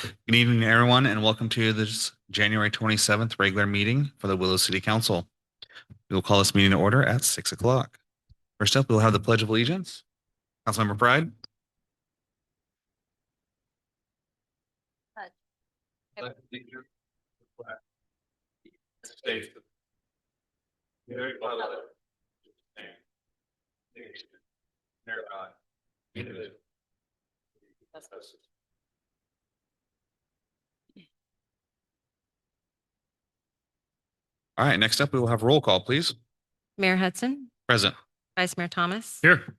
Good evening, everyone, and welcome to this January 27th regular meeting for the Willow City Council. We will call this meeting to order at 6 o'clock. First up, we'll have the Pledge of Allegiance. Councilmember Pride. All right, next up, we will have roll call, please. Mayor Hudson, Present. Vice Mayor Thomas, Here.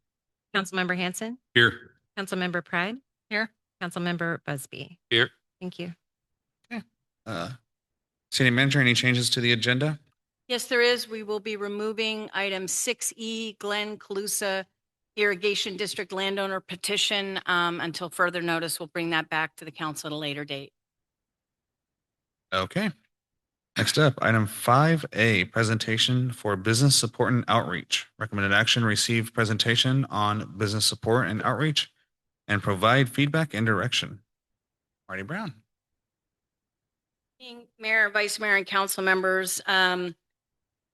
Councilmember Hanson, Here. Councilmember Pride, here, Councilmember Busby. Here. Thank you. City Manager, any changes to the agenda? Yes, there is. We will be removing item 6E, Glen Calusa Irrigation District landowner petition until further notice. We'll bring that back to the council at a later date. Okay. Next up, item 5A, presentation for business support and outreach. Recommended action, receive presentation on business support and outreach and provide feedback and direction. Marty Brown. Mayor, Vice Mayor, and council members, as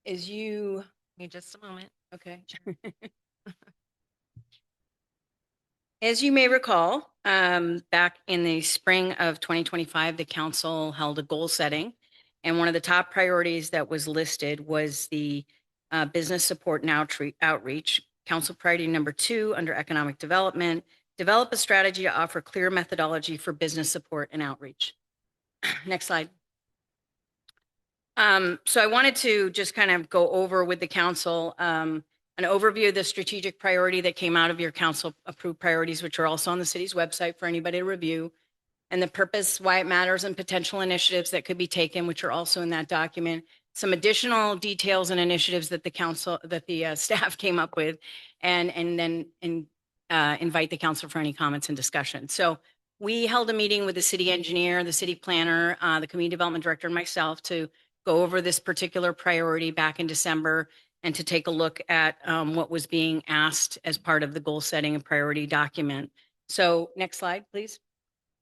you, Give me just a moment. okay. As you may recall, back in the spring of 2025, the council held a goal setting. And one of the top priorities that was listed was the business support and outreach. Council priority number 2 under economic development, develop a strategy to offer clear methodology for business support and outreach. Next slide. So I wanted to just kind of go over with the council an overview of the strategic priority that came out of your council approved priorities, which are also on the city's website for anybody to review, and the purpose, why it matters, and potential initiatives that could be taken, which are also in that document. Some additional details and initiatives that the staff came up with, and then invite the council for any comments and discussion. So we held a meeting with the city engineer, the city planner, the community development director, and myself to go over this particular priority back in December and to take a look at what was being asked as part of the goal setting and priority document. So next slide, please.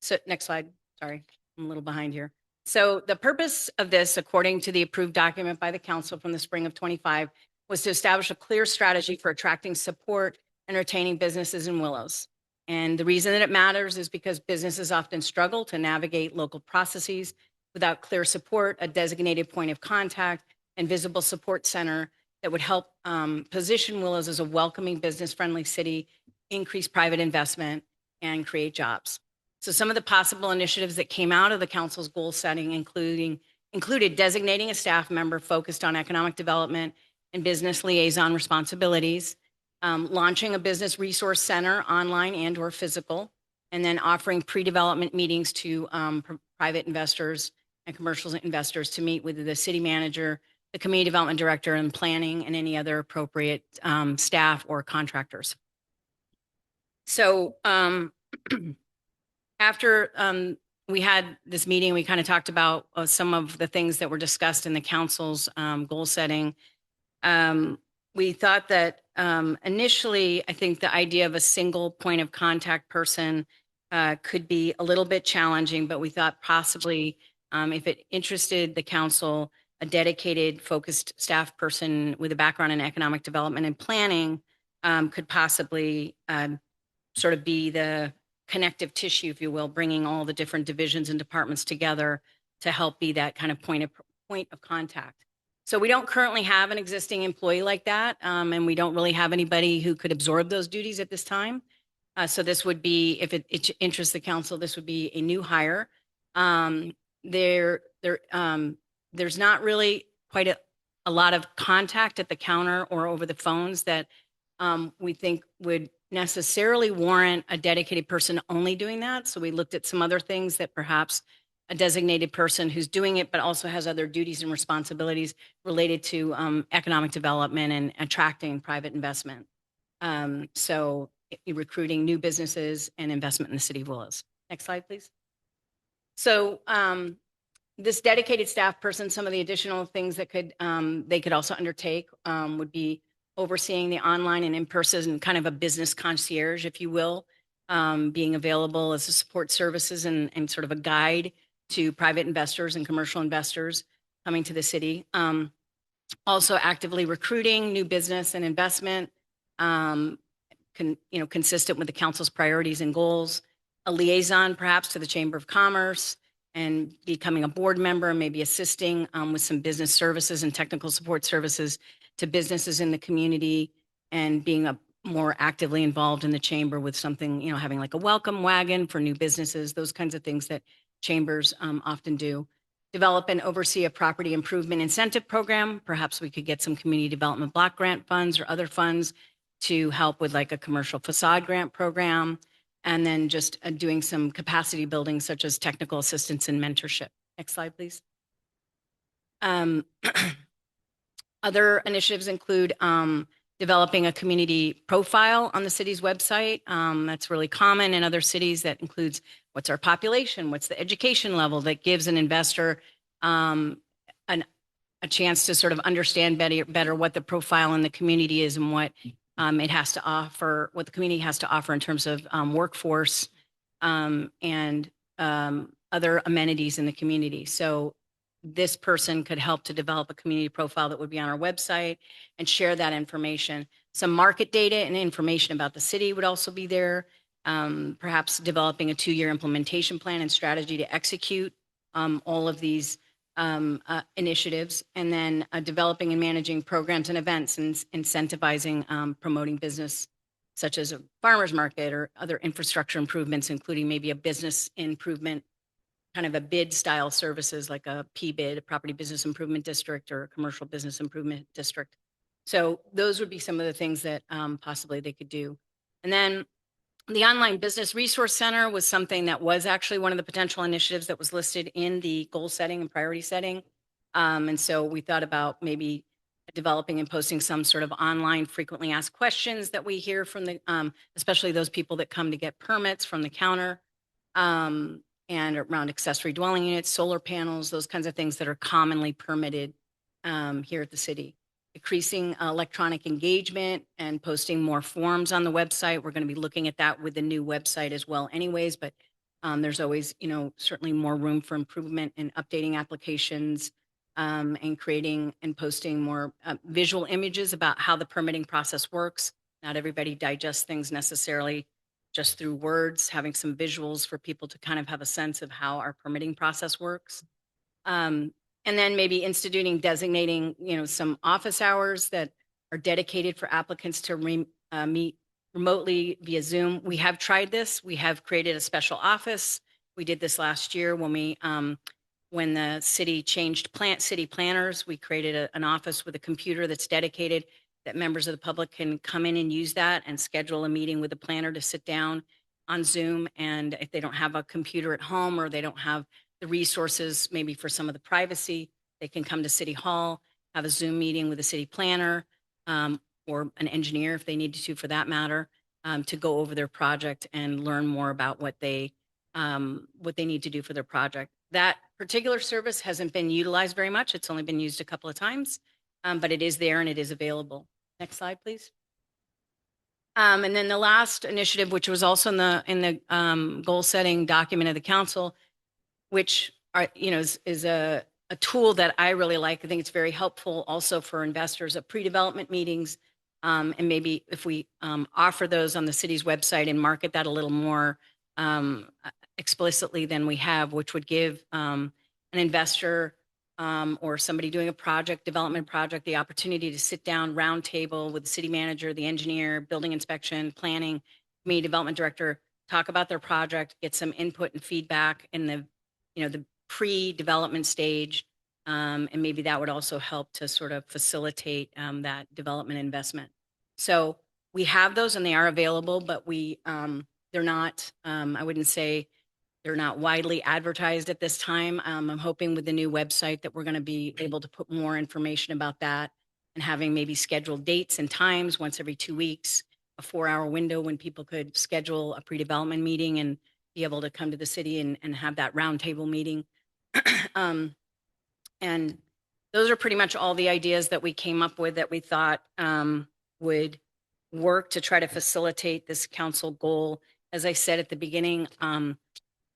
So next slide, sorry, I'm a little behind here. So the purpose of this, according to the approved document by the council from the spring of 25, was to establish a clear strategy for attracting support and retaining businesses in Willows. And the reason that it matters is because businesses often struggle to navigate local processes without clear support, a designated point of contact, and visible support center that would help position Willows as a welcoming, business-friendly city, increase private investment, and create jobs. So some of the possible initiatives that came out of the council's goal setting included designating a staff member focused on economic development and business liaison responsibilities, launching a business resource center online and or physical, and then offering pre-development meetings to private investors and commercial investors to meet with the city manager, the community development director, and planning, and any other appropriate staff or contractors. So after we had this meeting, we kind of talked about some of the things that were discussed in the council's goal setting. We thought that initially, I think the idea of a single point of contact person could be a little bit challenging, but we thought possibly if it interested the council, a dedicated focused staff person with a background in economic development and planning could possibly sort of be the connective tissue, if you will, bringing all the different divisions and departments together to help be that kind of point of contact. So we don't currently have an existing employee like that, and we don't really have anybody who could absorb those duties at this time. So this would be, if it interests the council, this would be a new hire. There's not really quite a lot of contact at the counter or over the phones that we think would necessarily warrant a dedicated person only doing that. So we looked at some other things that perhaps a designated person who's doing it, but also has other duties and responsibilities related to economic development and attracting private investment. So recruiting new businesses and investment in the city of Willows. Next slide, please. So this dedicated staff person, some of the additional things that they could also undertake would be overseeing the online and in-person kind of a business concierge, if you will, being available as a support services and sort of a guide to private investors and commercial investors coming to the city. Also actively recruiting new business and investment, consistent with the council's priorities and goals, a liaison perhaps to the Chamber of Commerce, and becoming a board member, maybe assisting with some business services and technical support services to businesses in the community, and being more actively involved in the chamber with something, having like a welcome wagon for new businesses, those kinds of things that chambers often do. Develop and oversee a property improvement incentive program. Perhaps we could get some community development block grant funds or other funds to help with like a commercial facade grant program. And then just doing some capacity building, such as technical assistance and mentorship. Next slide, please. Other initiatives include developing a community profile on the city's website. That's really common in other cities. That includes what's our population, what's the education level, that gives an investor a chance to sort of understand better what the profile in the community is and what it has to offer, what the community has to offer in terms of workforce and other amenities in the community. So this person could help to develop a community profile that would be on our website and share that information. Some market data and information about the city would also be there. Perhaps developing a 2-year implementation plan and strategy to execute all of these initiatives, and then developing and managing programs and events and incentivizing promoting business, such as a farmer's market or other infrastructure improvements, including maybe a business improvement, kind of a bid style services like a PBID, a property business improvement district, or a commercial business improvement district. So those would be some of the things that possibly they could do. And then the Online Business Resource Center was something that was actually one of the potential initiatives that was listed in the goal setting and priority setting. And so we thought about maybe developing and posting some sort of online frequently asked questions that we hear from the, especially those people that come to get permits from the counter, and around accessory dwelling units, solar panels, those kinds of things that are commonly permitted here at the city. Increasing electronic engagement and posting more forms on the website. We're going to be looking at that with the new website as well anyways, but there's always, certainly more room for improvement in updating applications and creating and posting more visual images about how the permitting process works. Not everybody digests things necessarily just through words, having some visuals for people to kind of have a sense of how our permitting process works. And then maybe designating, some office hours that are dedicated for applicants to meet remotely via Zoom. We have tried this. We have created a special office. We did this last year when the city changed city planners. We created an office with a computer that's dedicated, that members of the public can come in and use that and schedule a meeting with a planner to sit down on Zoom. And if they don't have a computer at home, or they don't have the resources maybe for some of the privacy, they can come to City Hall, have a Zoom meeting with a city planner or an engineer if they need to, for that matter, to go over their project and learn more about what they need to do for their project. That particular service hasn't been utilized very much. It's only been used a couple of times, but it is there and it is available. Next slide, please. And then the last initiative, which was also in the goal setting document of the council, which is a tool that I really like. I think it's very helpful also for investors at pre-development meetings. And maybe if we offer those on the city's website and market that a little more explicitly than we have, which would give an investor or somebody doing a development project, the opportunity to sit down round table with the city manager, the engineer, building inspection, planning, community development director, talk about their project, get some input and feedback in the pre-development stage. And maybe that would also help to sort of facilitate that development investment. So we have those and they are available, but they're not, I wouldn't say they're not widely advertised at this time. I'm hoping with the new website that we're going to be able to put more information about that, and having maybe scheduled dates and times once every 2 weeks, a 4-hour window when people could schedule a pre-development meeting and be able to come to the city and have that roundtable meeting. And those are pretty much all the ideas that we came up with that we thought would work to try to facilitate this council goal as I said at the beginning,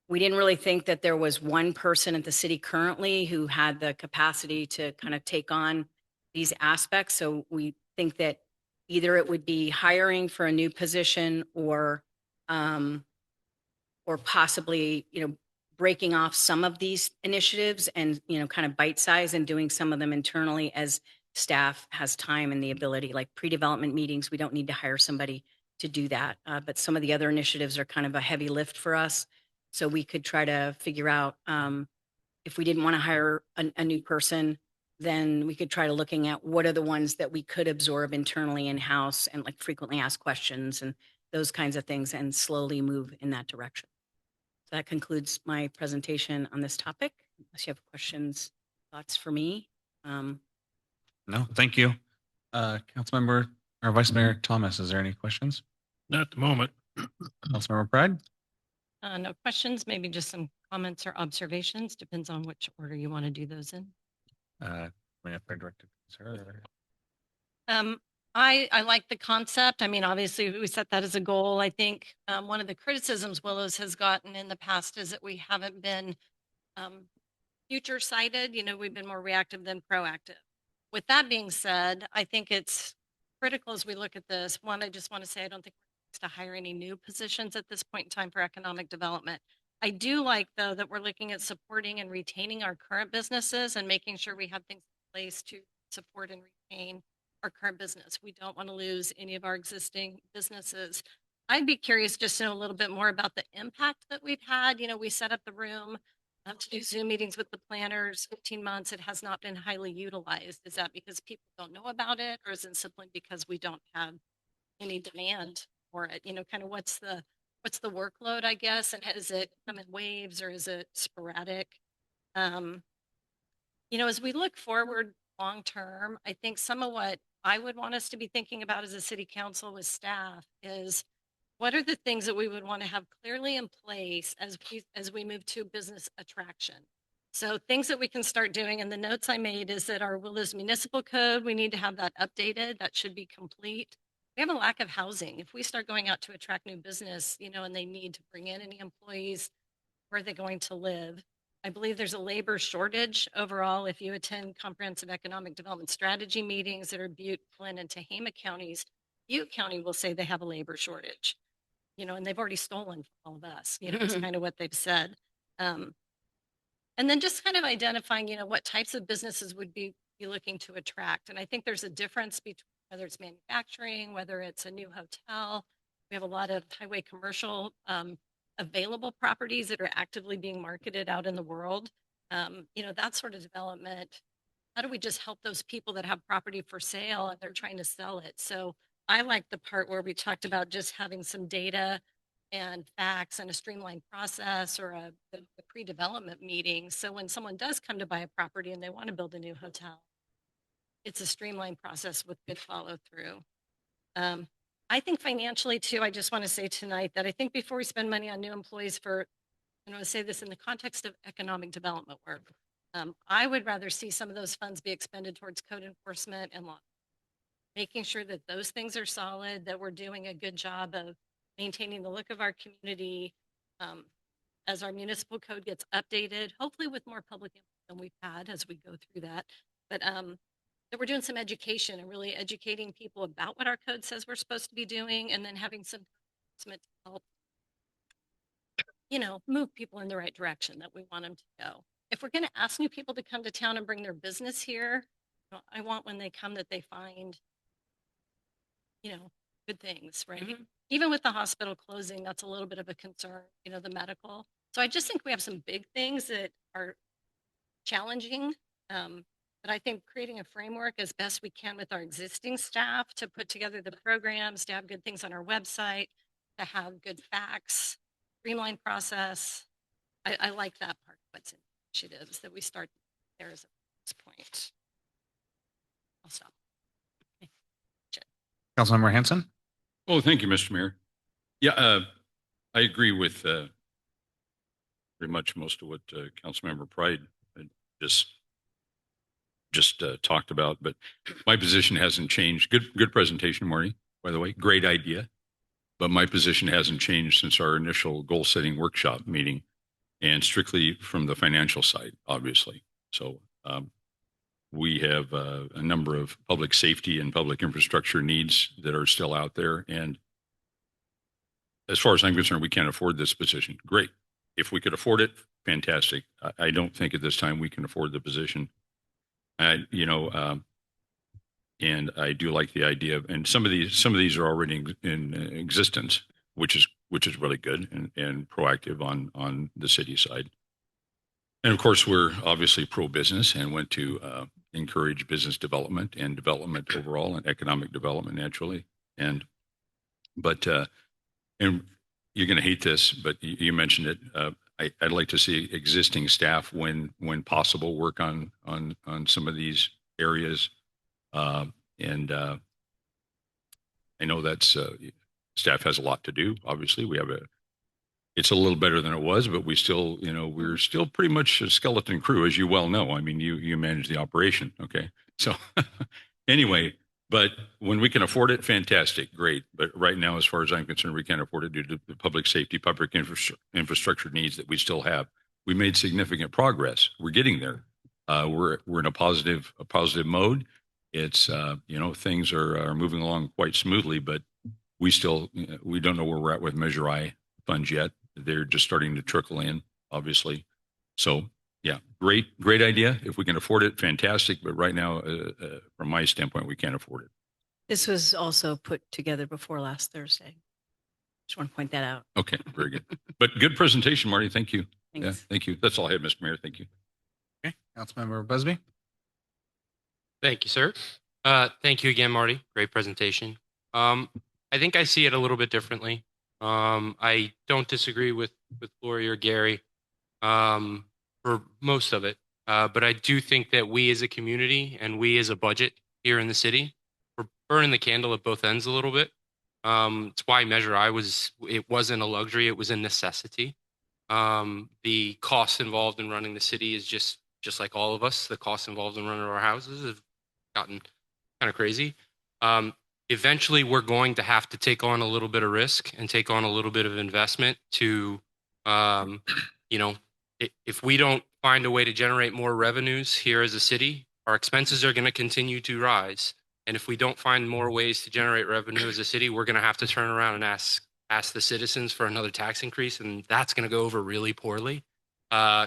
we didn't really think that there was one person at the city currently who had the capacity to kind of take on these aspects. So we think that either it would be hiring for a new position or possibly, breaking off some of these initiatives and, kind of bite size and doing some of them internally as staff has time and the ability, like pre-development meetings. We don't need to hire somebody to do that. But some of the other initiatives are kind of a heavy lift for us. So we could try to figure out if we didn't want to hire a new person, then we could try to looking at what are the ones that we could absorb internally in-house and like frequently asked questions and those kinds of things and slowly move in that direction. So that concludes my presentation on this topic. Unless you have questions, thoughts for me. No, thank you. Councilmember or Vice Mayor Thomas, is there any questions? Not at the moment. Councilmember Pride? No questions, maybe just some comments or observations. Depends on which order you want to do those in. If I directed to her. I like the concept. I mean, obviously, we set that as a goal. I think one of the criticisms Willows has gotten in the past is that we haven't been future sighted. We've been more reactive than proactive. With that being said, I think it's critical as we look at this. One, I just want to say I don't think we're to hire any new positions at this point in time for economic development. I do like, though, that we're looking at supporting and retaining our current businesses and making sure we have things in place to support and retain our current business. We don't want to lose any of our existing businesses. I'd be curious just to know a little bit more about the impact that we've had. We set up the room to do Zoom meetings with the planners, 15 months. It has not been highly utilized. Is that because people don't know about it, or is it simply because we don't have any demand for it? Kind of what's the workload, I guess, and is it come in waves or is it sporadic? As we look forward long term, I think some of what I would want us to be thinking about as a city council with staff is what are the things that we would want to have clearly in place as we move to business attraction? So things that we can start doing, and the notes I made is that our Willows Municipal Code, we need to have that updated. That should be complete. We have a lack of housing. If we start going out to attract new business, and they need to bring in any employees, where are they going to live? I believe there's a labor shortage overall. If you attend comprehensive economic development strategy meetings that are Butte, Flint, and Tehama counties, Butte County will say they have a labor shortage, and they've already stolen from all of us, it's kind of what they've said. And then just kind of identifying, what types of businesses would be looking to attract. And I think there's a difference between whether it's manufacturing, whether it's a new hotel. We have a lot of highway commercial available properties that are actively being marketed out in the world. That sort of development. How do we just help those people that have property for sale and they're trying to sell it? So I like the part where we talked about just having some data and facts and a streamlined process or a pre-development meeting. So when someone does come to buy a property and they want to build a new hotel, it's a streamlined process with good follow through. I think financially too, I just want to say tonight that I think before we spend money on new employees I want to say this in the context of economic development work, I would rather see some of those funds be expended towards code enforcement and law, making sure that those things are solid, that we're doing a good job of maintaining the look of our community as our municipal code gets updated, hopefully with more public input than we've had as we go through that. But that we're doing some education and really educating people about what our code says we're supposed to be doing, and then having some enforcement to help, move people in the right direction that we want them to go. If we're going to ask new people to come to town and bring their business here, I want when they come that they find, good things, right? Mm-hmm. Even with the hospital closing, that's a little bit of a concern, the medical. So I just think we have some big things that are challenging. But I think creating a framework as best we can with our existing staff to put together the programs, to have good things on our website, to have good facts, streamlined process. I like that part of what's in initiatives that we start there as this point. I'll stop. Okay. Councilmember Hanson? Oh, thank you, Mr. Mayor. Yeah, I agree with pretty much most of what Councilmember Pride just talked about, but my position hasn't changed. Good presentation, Marty, by the way. Great idea. But my position hasn't changed since our initial goal setting workshop meeting, and strictly from the financial side, obviously. So we have a number of public safety and public infrastructure needs that are still out there. And as far as I'm concerned, we can't afford this position. Great. If we could afford it, fantastic. I don't think at this time we can afford the position. And I do like the idea of, and some of these are already in existence, which is really good and proactive on the city side. And of course, we're obviously pro business and want to encourage business development and development overall and economic development naturally. But and you're going to hate this, but you mentioned it. I'd like to see existing staff, when possible, work on some of these areas. And I know that's staff has a lot to do. Obviously, it's a little better than it was, but we're still pretty much a skeleton crew, as you well know. I mean, you manage the operation. Okay. So anyway, but when we can afford it, fantastic, great. But right now, as far as I'm concerned, we can't afford it due to the public safety, public infrastructure needs that we still have. We made significant progress. We're getting there. We're in a positive mode. It's things are moving along quite smoothly, but we don't know where we're at with Measure I funds yet. They're just starting to trickle in, obviously. So yeah, great idea. If we can afford it, fantastic. But right now, from my standpoint, we can't afford it. This was also put together before last Thursday. Just want to point that out. Okay, very good. But good presentation, Marty. Thank you. Thanks. Yeah, thank you. That's all I have, Mr. Mayor. Thank you. Okay. Councilmember Busby. Thank you, sir. Thank you again, Marty. Great presentation. I think I see it a little bit differently. I don't disagree with Lori or Gary for most of it, but I do think that we as a community and we as a budget here in the city, we're burning the candle at both ends a little bit. It's why Measure I it wasn't a luxury, it was a necessity. The costs involved in running the city is just like all of us. The costs involved in running our houses have gotten kind of crazy. Eventually, we're going to have to take on a little bit of risk and take on a little bit of investment to, if we don't find a way to generate more revenues here as a city, our expenses are going to continue to rise. And if we don't find more ways to generate revenue as a city, we're going to have to turn around and ask the citizens for another tax increase, and that's going to go over really poorly.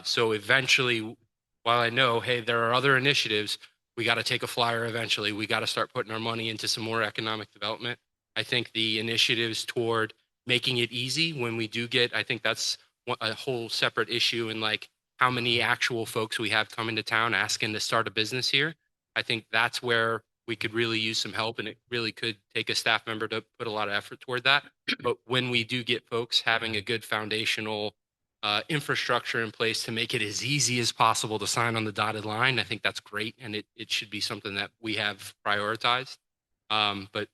So eventually, while I know, hey, there are other initiatives, we got to take a flyer eventually. We got to start putting our money into some more economic development. I think the initiatives toward making it easy when we do I think that's a whole separate issue in like how many actual folks we have coming to town asking to start a business here. I think that's where we could really use some help, and it really could take a staff member to put a lot of effort toward that. But when we do get folks having a good foundational infrastructure in place to make it as easy as possible to sign on the dotted line, I think that's great, and it should be something that we have prioritized. But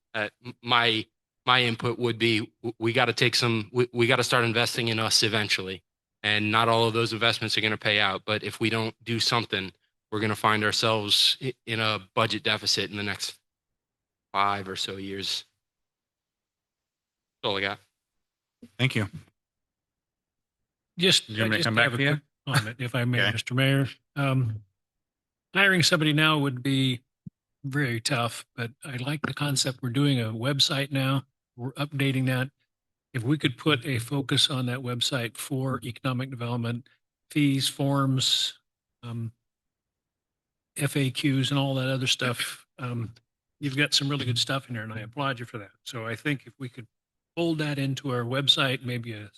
my input would be we got to we got to start investing in us eventually, and not all of those investments are going to pay out. But if we don't do something, we're going to find ourselves in a budget deficit in the next 5 or so years. That's all I got. Thank you. Just, You want me to just come back have a to you? quick comment, if I may, Okay. Mr. Mayor. Hiring somebody now would be very tough, but I like the concept. We're doing a website now. We're updating that. If we could put a focus on that website for economic development, fees, forms, FAQs and all that other stuff, you've got some really good stuff in there, and I applaud you for that. So I think if we could fold that into our website, maybe a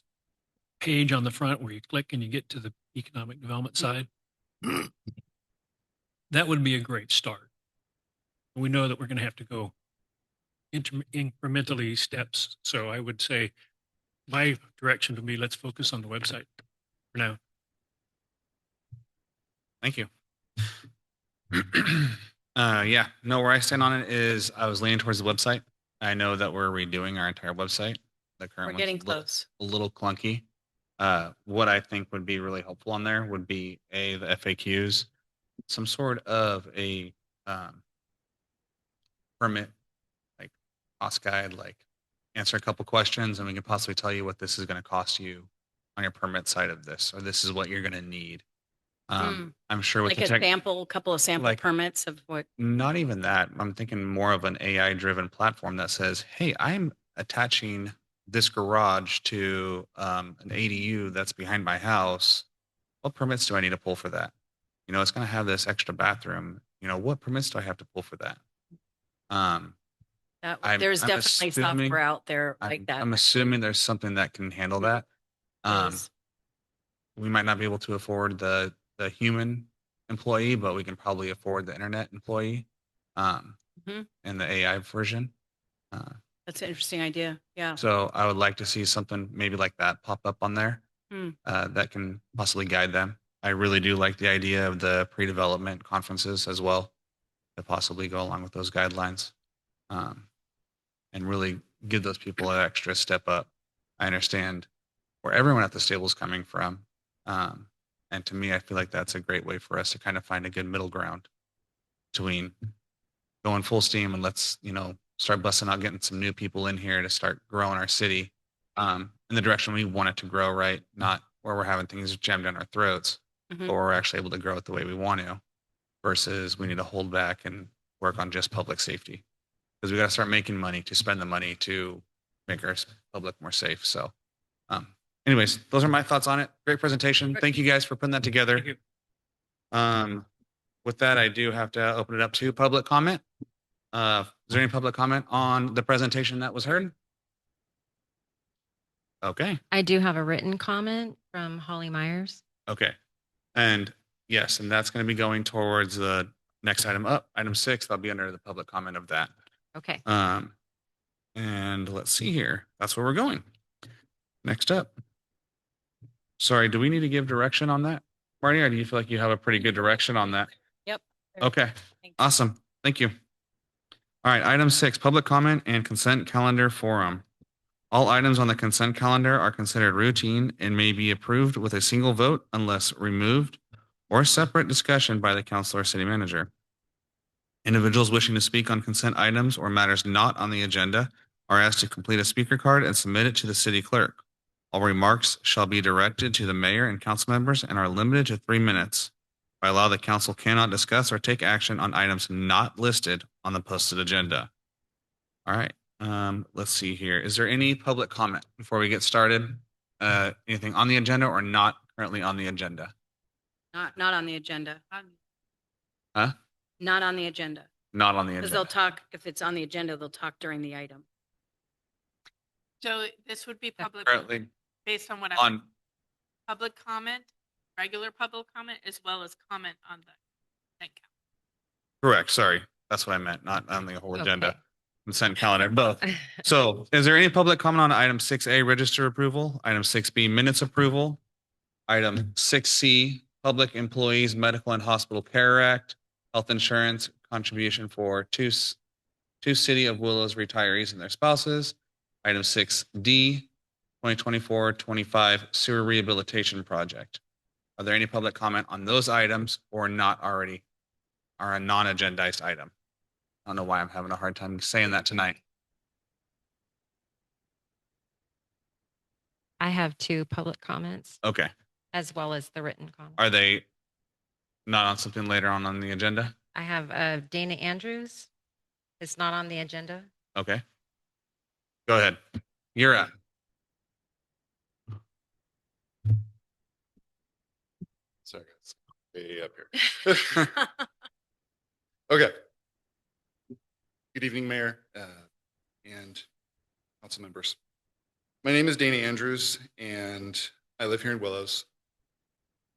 page on the front where you click and you get to the economic development side, that would be a great start. We know that we're going to have to go incrementally steps. So I would say my direction would be let's focus on the website for now. Thank you. Yeah, no, where I stand on it is I was leaning towards the website. I know that we're redoing our entire website. The current We're one's getting close. a little clunky. What I think would be really helpful on there would be the FAQs, some sort of a permit, like cost guide, like answer a couple questions and we can possibly tell you what this is going to cost you on your permit side of this, or this is what you're going to need. I'm sure with Like the a tech, sample, couple of sample like- permits of what, not even that. I'm thinking more of an AI driven platform that says, hey, I'm attaching this garage to an ADU that's behind my house. What permits do I need to pull for that? You know, it's going to have this extra bathroom. You know, what permits do I have to pull for that? there's I'm definitely assuming- software out there like that. I'm assuming there's something that can handle that. Is. We might not be able to afford the human employee, but we can probably afford the internet employee Mhm. and the AI version. That's an interesting idea. Yeah. So I would like to see something maybe like that pop up on there that can possibly guide them. I really do like the idea of the pre-development conferences as well to possibly go along with those guidelines and really give those people an extra step up. I understand where everyone at this table is coming from. And to me, I feel like that's a great way for us to kind of find a good middle ground between going full steam and let's, you know, start busting out, getting some new people in here to start growing our city in the direction we want it to grow, right? Not where we're having things jammed down our throats, but Mhm. where we're actually able to grow it the way we want to versus we need to hold back and work on just public safety because we got to start making money to spend the money to make our public more safe. So, anyways, those are my thoughts on it. Great presentation. Thank you guys for putting that together. Thank you. With that, I do have to open it up to public comment. Is there any public comment on the presentation that was heard? Okay. I do have a written comment from Holly Myers. Okay. And yes, and that's going to be going towards the next item up, item 6. That'll be under the public comment of that. Okay. And let's see here. That's where we're going. Next up. Sorry, do we need to give direction on that, Marty, or do you feel like you have a pretty good direction on that? Yep. Okay, Thanks. awesome. Thank you. All right, item 6, public comment and consent calendar forum. All items on the consent calendar are considered routine and may be approved with a single vote unless removed or separate discussion by the council or city manager. Individuals wishing to speak on consent items or matters not on the agenda are asked to complete a speaker card and submit it to the city clerk. All remarks shall be directed to the mayor and council members and are limited to 3 minutes. By law, the council cannot discuss or take action on items not listed on the posted agenda. All right, let's see here. Is there any public comment before we get started? Anything on the agenda or not currently on the agenda? Not on the agenda. Huh? Not on the agenda. Not on the Because they'll agenda. talk, if it's on the agenda, they'll talk during the item. So this would be public, Currently based on what I, on, public comment, regular public comment, as well as comment on the consent calendar. correct, sorry. That's what I meant, not on the whole agenda. Okay. Consent calendar, both. So is there any public comment on item 6A, register approval, item 6B, minutes approval, item 6C, public employees medical and hospital care act, health insurance contribution for two City of Willows retirees and their spouses, item 6D, 2024-25 sewer rehabilitation project. Are there any public comment on those items or not already are a non-agendized item? I don't know why I'm having a hard time saying that tonight. I have 2 public comments Okay. as well as the written comment. Are they not on something later on the agenda? I have Dana Andrews. It's not on the agenda. Okay. Go ahead. You're up. Sorry, guys. Way up here. Okay. Good evening, Mayor and council members. My name is Danny Andrews, and I live here in Willows.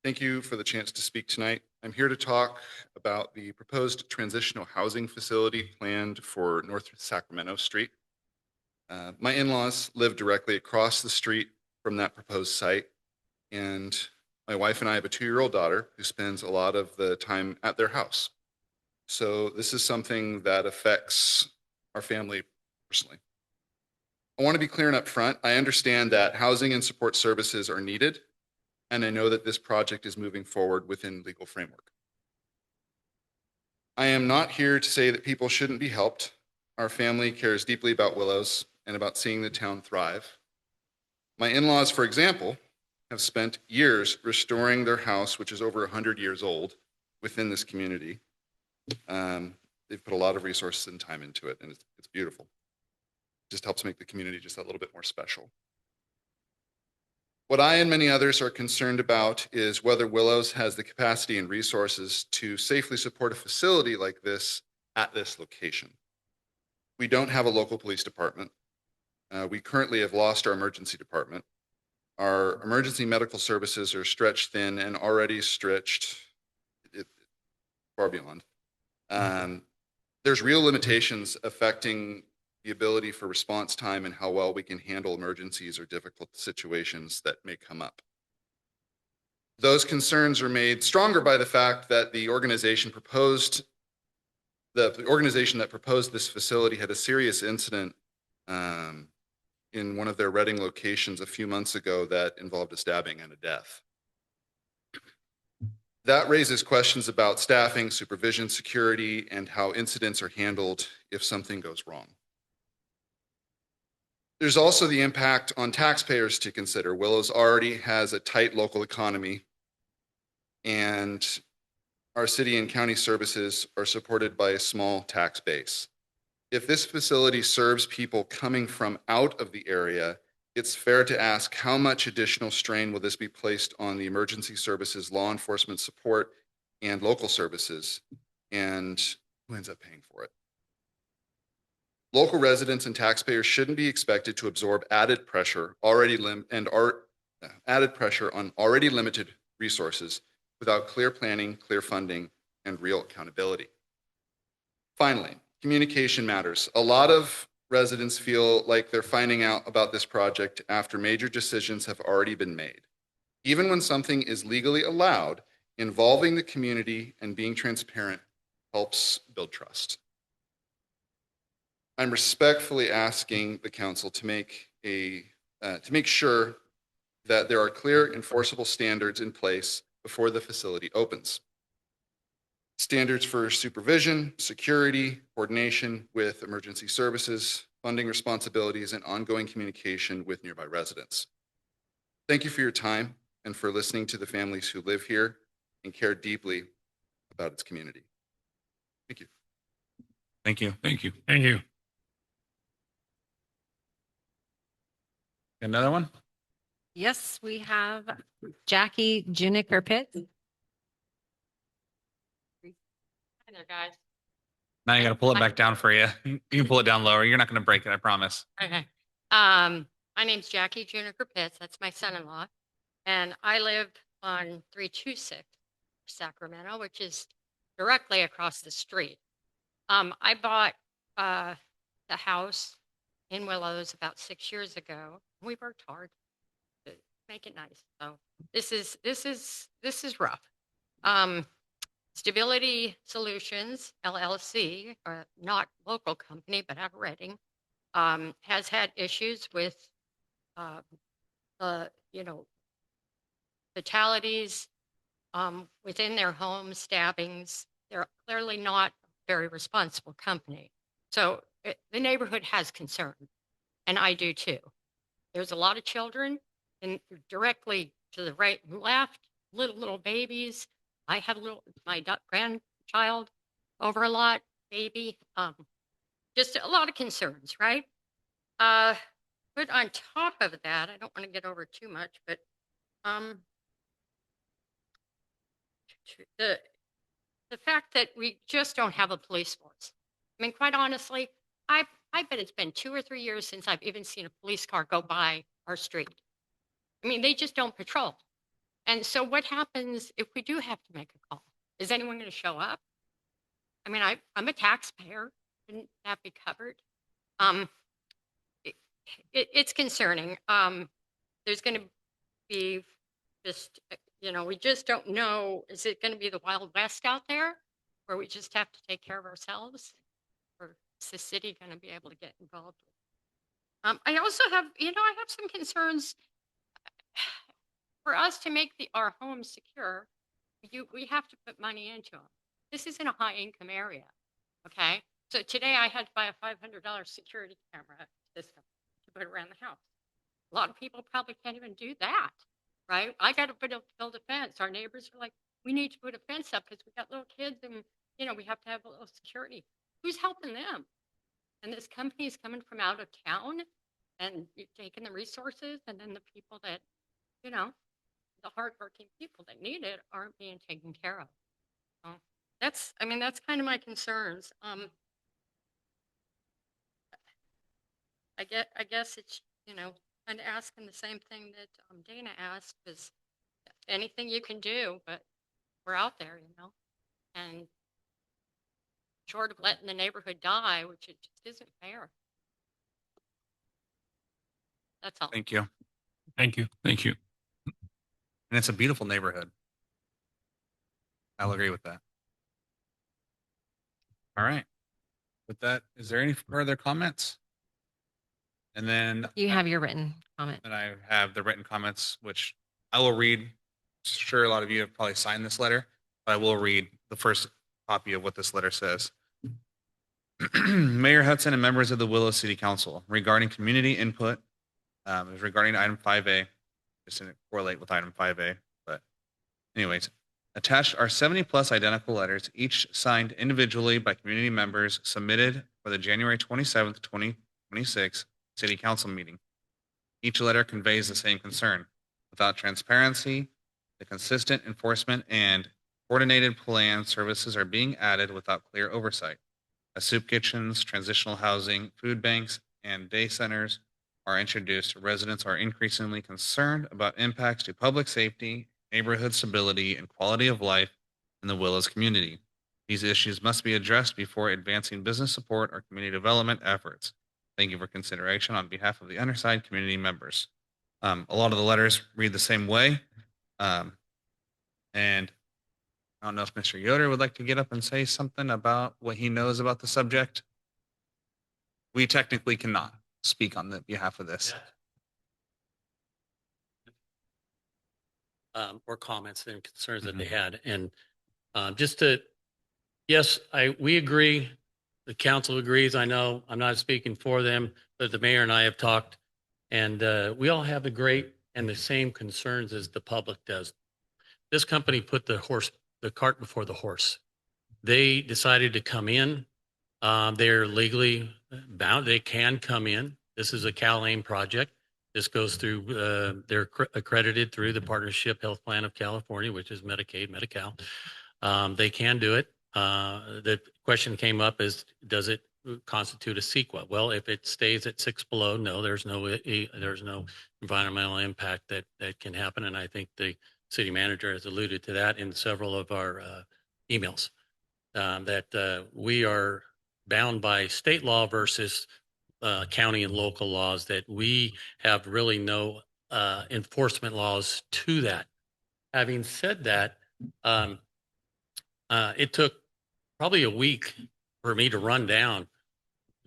Thank you for the chance to speak tonight. I'm here to talk about the proposed transitional housing facility planned for North Sacramento Street. My in-laws live directly across the street from that proposed site, and my wife and I have a 2-year-old daughter who spends a lot of the time at their house. So this is something that affects our family personally. I want to be clear and upfront. I understand that housing and support services are needed, and I know that this project is moving forward within legal framework. I am not here to say that people shouldn't be helped. Our family cares deeply about Willows, and about seeing the town thrive. My in-laws, for example, have spent years restoring their house, which is over 100 years old, within this community. They've put a lot of resources and time into it, and it's beautiful. It just helps make the community just that little bit more special. What I and many others are concerned about is whether Willows has the capacity and resources to safely support a facility like this at this location. We don't have a local police department. We currently have lost our emergency department. Our emergency medical services are stretched thin and already stretched far beyond. There's real limitations affecting the ability for response time and how well we can handle emergencies or difficult situations that may come up. Those concerns are made stronger by the fact that the organization that proposed this facility had a serious incident in one of their Reading locations a few months ago that involved a stabbing and a death. That raises questions about staffing, supervision, security, and how incidents are handled if something goes wrong. There's also the impact on taxpayers to consider. Willows already has a tight local economy, and our city and county services are supported by a small tax base. If this facility serves people coming from out of the area, it's fair to ask how much additional strain will this be placed on the emergency services, law enforcement support, and local services, and who ends up paying for it? Local residents and taxpayers shouldn't be expected to absorb added pressure on already limited resources without clear planning, clear funding, and real accountability. Finally, communication matters. A lot of residents feel like they're finding out about this project after major decisions have already been made. Even when something is legally allowed, involving the community and being transparent helps build trust. I'm respectfully asking the council to make sure that there are clear enforceable standards in place before the facility opens. Standards for supervision, security, coordination with emergency services, funding responsibilities, and ongoing communication with nearby residents. Thank you for your time and for listening to the families who live here and care deeply about its community. Thank you. Thank you. Thank you. Thank you. Another one? Yes, we have Jackie Juniker Pitts. Hi there, guys. Now you got to pull it back down for you. You can pull it down lower. You're not going to break it, I promise. Okay. My name's Jackie Juniker Pitts. That's my son-in-law. And I live on 326 Sacramento, which is directly across the street. I bought the house in Willows about 6 years ago. We worked hard to make it nice. So this is rough. Stability Solutions LLC, not local company, but out of Reading, has had issues with fatalities within their homes, stabbings. They're clearly not a very responsible company. So the neighborhood has concern, and I do too. There's a lot of children, and directly to the right and left, little babies. I have my grandchild over a lot, baby. Just a lot of concerns, right? But on top of that, I don't want to get over too much, but the fact that we just don't have a police force. I mean, quite honestly, I bet it's been 2 or 3 years since I've even seen a police car go by our street. I mean, they just don't patrol. And so what happens if we do have to make a call? Is anyone going to show up? I mean, I'm a taxpayer. Shouldn't that be covered? It's concerning. There's going to be just, we just don't know. Is it going to be the Wild West out there where we just have to take care of ourselves? Or is the city going to be able to get involved? I also have, I have some concerns. For us to make our homes secure, we have to put money into them. This isn't a high income area, okay? So today I had to buy a $500 security camera system. to put around the house. A lot of people probably can't even do that, right? I got to build a fence. Our neighbors are like, we need to put a fence up because we got little kids and, you know, we have to have a little security. Who's helping them? And this company is coming from out of town and you're taking the resources, and then the people that, you know, the hardworking people that need it aren't being taken care of. So that's kind of my concerns. I guess it's, you know, and asking the same thing that Dana asked, is anything you can do, but we're out there, you know, and short of letting the neighborhood die, which it just isn't fair. That's all. Thank you. Thank you. Thank you. And it's a beautiful neighborhood. I'll agree with that. All right. With that, is there any further comments? And then You have your written comment. and I have the written comments, which I will read. Sure, a lot of you have probably signed this letter, but I will read the first copy of what this letter says. Mayor Hudson and members of the Willow City Council regarding community input, is regarding item 5A. Just didn't correlate with item 5A, but anyways, attached are 70+ identical letters, each signed individually by community members, submitted for the January 27th, 2026 City Council meeting. Each letter conveys the same concern. Without transparency, the consistent enforcement and coordinated plan services are being added without clear oversight. As soup kitchens, transitional housing, food banks, and day centers are introduced, residents are increasingly concerned about impacts to public safety, neighborhood stability, and quality of life in the Willows community. These issues must be addressed before advancing business support or community development efforts. Thank you for consideration on behalf of the undersigned community members. A lot of the letters read the same way. And I don't know if Mr. Yoder would like to get up and say something about what he knows about the subject. We technically cannot speak on the behalf of this. Or comments and concerns that they Mhm. had. And just to, yes, we agree. The council agrees. I know I'm not speaking for them, but the mayor and I have talked, and we all have the great and the same concerns as the public does. This company put the cart before the horse. They decided to come in. They're legally bound. They can come in. This is a CalAIM project. This goes through, they're accredited through the Partnership Health Plan of California, which is Medicaid, Medi-Cal. They can do it. The question came up is, does it constitute a CEQA? Well, if it stays at 6 below, no, there's no environmental impact that can happen. And I think the city manager has alluded to that in several of our emails, that we are bound by state law versus county and local laws, that we have really no enforcement laws to that. Having said that, it took probably a week for me to run down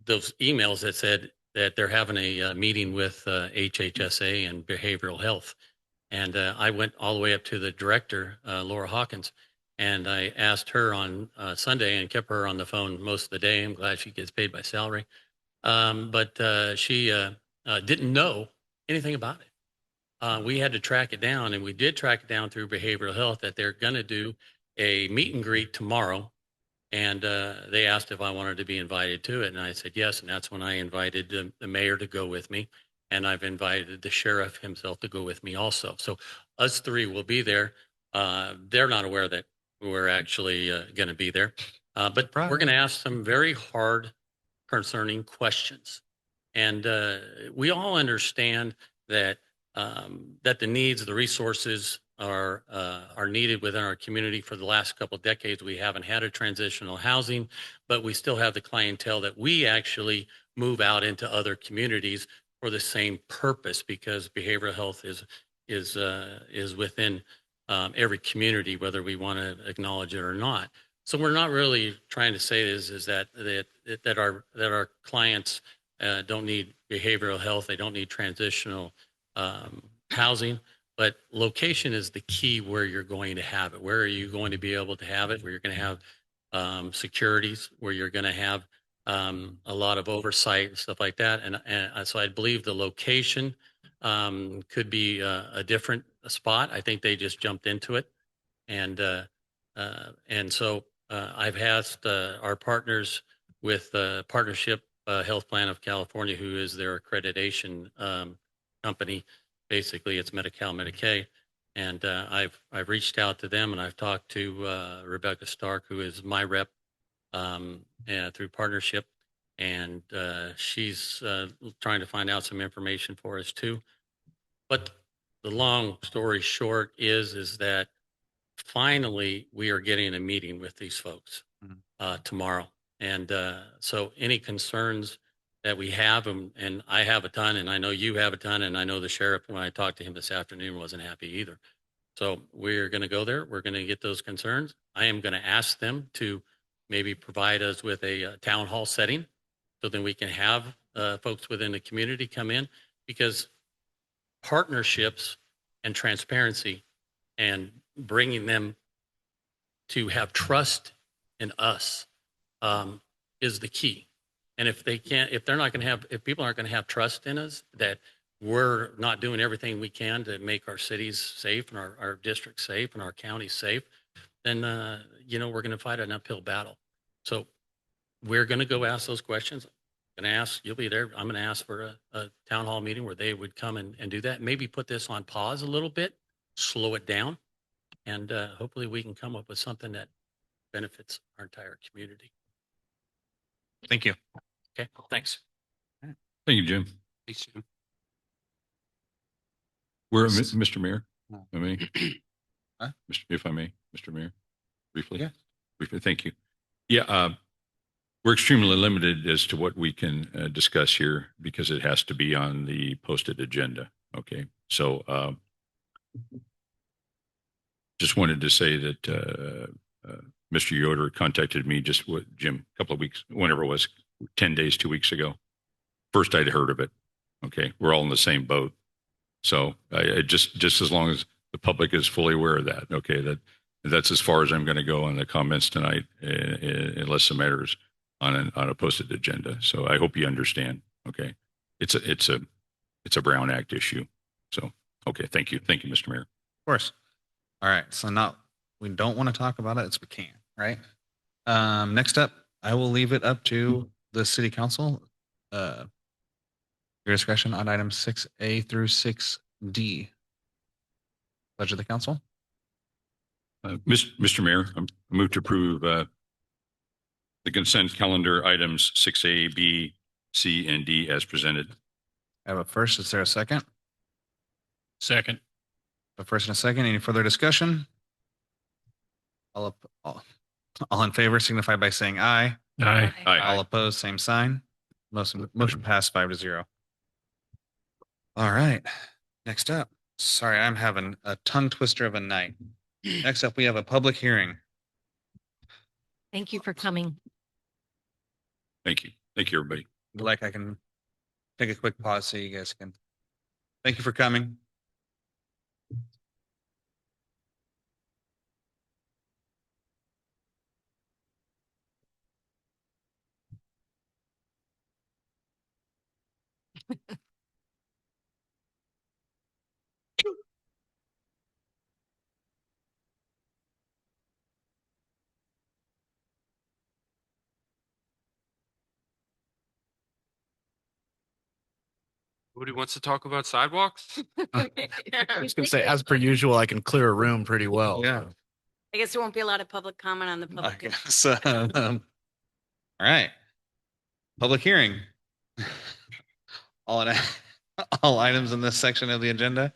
those emails that said that they're having a meeting with HHSA and behavioral health. And I went all the way up to the director, Laura Hawkins, and I asked her on Sunday and kept her on the phone most of the day. I'm glad she gets paid by salary. But she didn't know anything about it. We had to track it down, and we did track it down through behavioral health, that they're going to do a meet and greet tomorrow. And they asked if I wanted to be invited to it. And I said yes. And that's when I invited the mayor to go with me. And I've invited the sheriff himself to go with me also. So us three will be there. They're not aware that we're actually going to be there. But we're going to ask some very hard concerning questions. And we all understand that that the needs, the resources are needed within our community. For the last couple of decades, we haven't had a transitional housing, but we still have the clientele that we actually move out into other communities for the same purpose, because behavioral health is within every community, whether we want to acknowledge it or not. So we're not really trying to say is that our clients don't need behavioral health, they don't need transitional housing, but location is the key where you're going to have it. Where are you going to be able to have it? Where you're going to have securities, where you're going to have a lot of oversight and stuff like that. And so I believe the location could be a different spot. I think they just jumped into it. And so I've asked our partners with Partnership Health Plan of California, who is their accreditation company. Basically, it's Medi-Cal, Medicaid. And I've reached out to them, and I've talked to Rebecca Stark, who is my rep through Partnership, and she's trying to find out some information for us too. But the long story short is that finally we are getting a meeting with these folks tomorrow, and so any concerns that we have, and I have a ton, and I know you have a ton, and I know the sheriff, when I talked to him this afternoon, wasn't happy either. So we're going to go there. We're going to get those concerns. I am going to ask them to maybe provide us with a town hall setting, so then we can have folks within the community come in, because partnerships and transparency and bringing them to have trust in us is the key. And if people aren't going to have trust in us, that we're not doing everything we can to make our cities safe and our districts safe and our counties safe, then, we're going to fight an uphill battle. So we're going to go ask those questions. I'm going to ask, you'll be there. I'm going to ask for a town hall meeting where they would come and do that. Maybe put this on pause a little bit, slow it down, and hopefully we can come up with something that benefits our entire community. Thank you. Okay, thanks. Thank you, Jim. Thanks, Jim. Mr. Mayor, if I may. Huh? If I may, Mr. Mayor, briefly. Yeah. Briefly, thank you. Yeah, we're extremely limited as to what we can discuss here because it has to be on the posted agenda. Okay, so just wanted to say that Mr. Yoder contacted me Jim, a couple of weeks, whenever it was, 10 days, 2 weeks ago. First I'd heard of it. Okay, we're all in the same boat. So I just as long as the public is fully aware of that, okay, that's as far as I'm going to go on the comments tonight, unless it matters on a posted agenda. So I hope you understand. Okay, it's a Brown Act issue. So okay, thank you, Mr. Mayor. Of course. All right. So we don't want to talk about it. We can, right? Next up, I will leave it up to the city council. Your discretion on items 6A through 6D. Pleasure of the council. Mr. Mayor, I move to approve the consent calendar items 6A, B, C, and D as presented. I have a first. Is there a second? Second. A first and a second. Any further discussion? All in favor signify by saying aye. Aye. Aye. All opposed, same sign. Motion passed 5-0. All right. Next up. Sorry, I'm having a tongue twister of a night. Next up, we have a public hearing. Thank you for coming. Thank you, everybody. I can take a quick pause so you guys can. Thank you for coming. Nobody wants to talk about sidewalks? I was gonna say, as per usual, I can clear a room pretty well. Yeah. I guess there won't be a lot of public comment on the I public. guess. All right. Public hearing. All items in this section of the agenda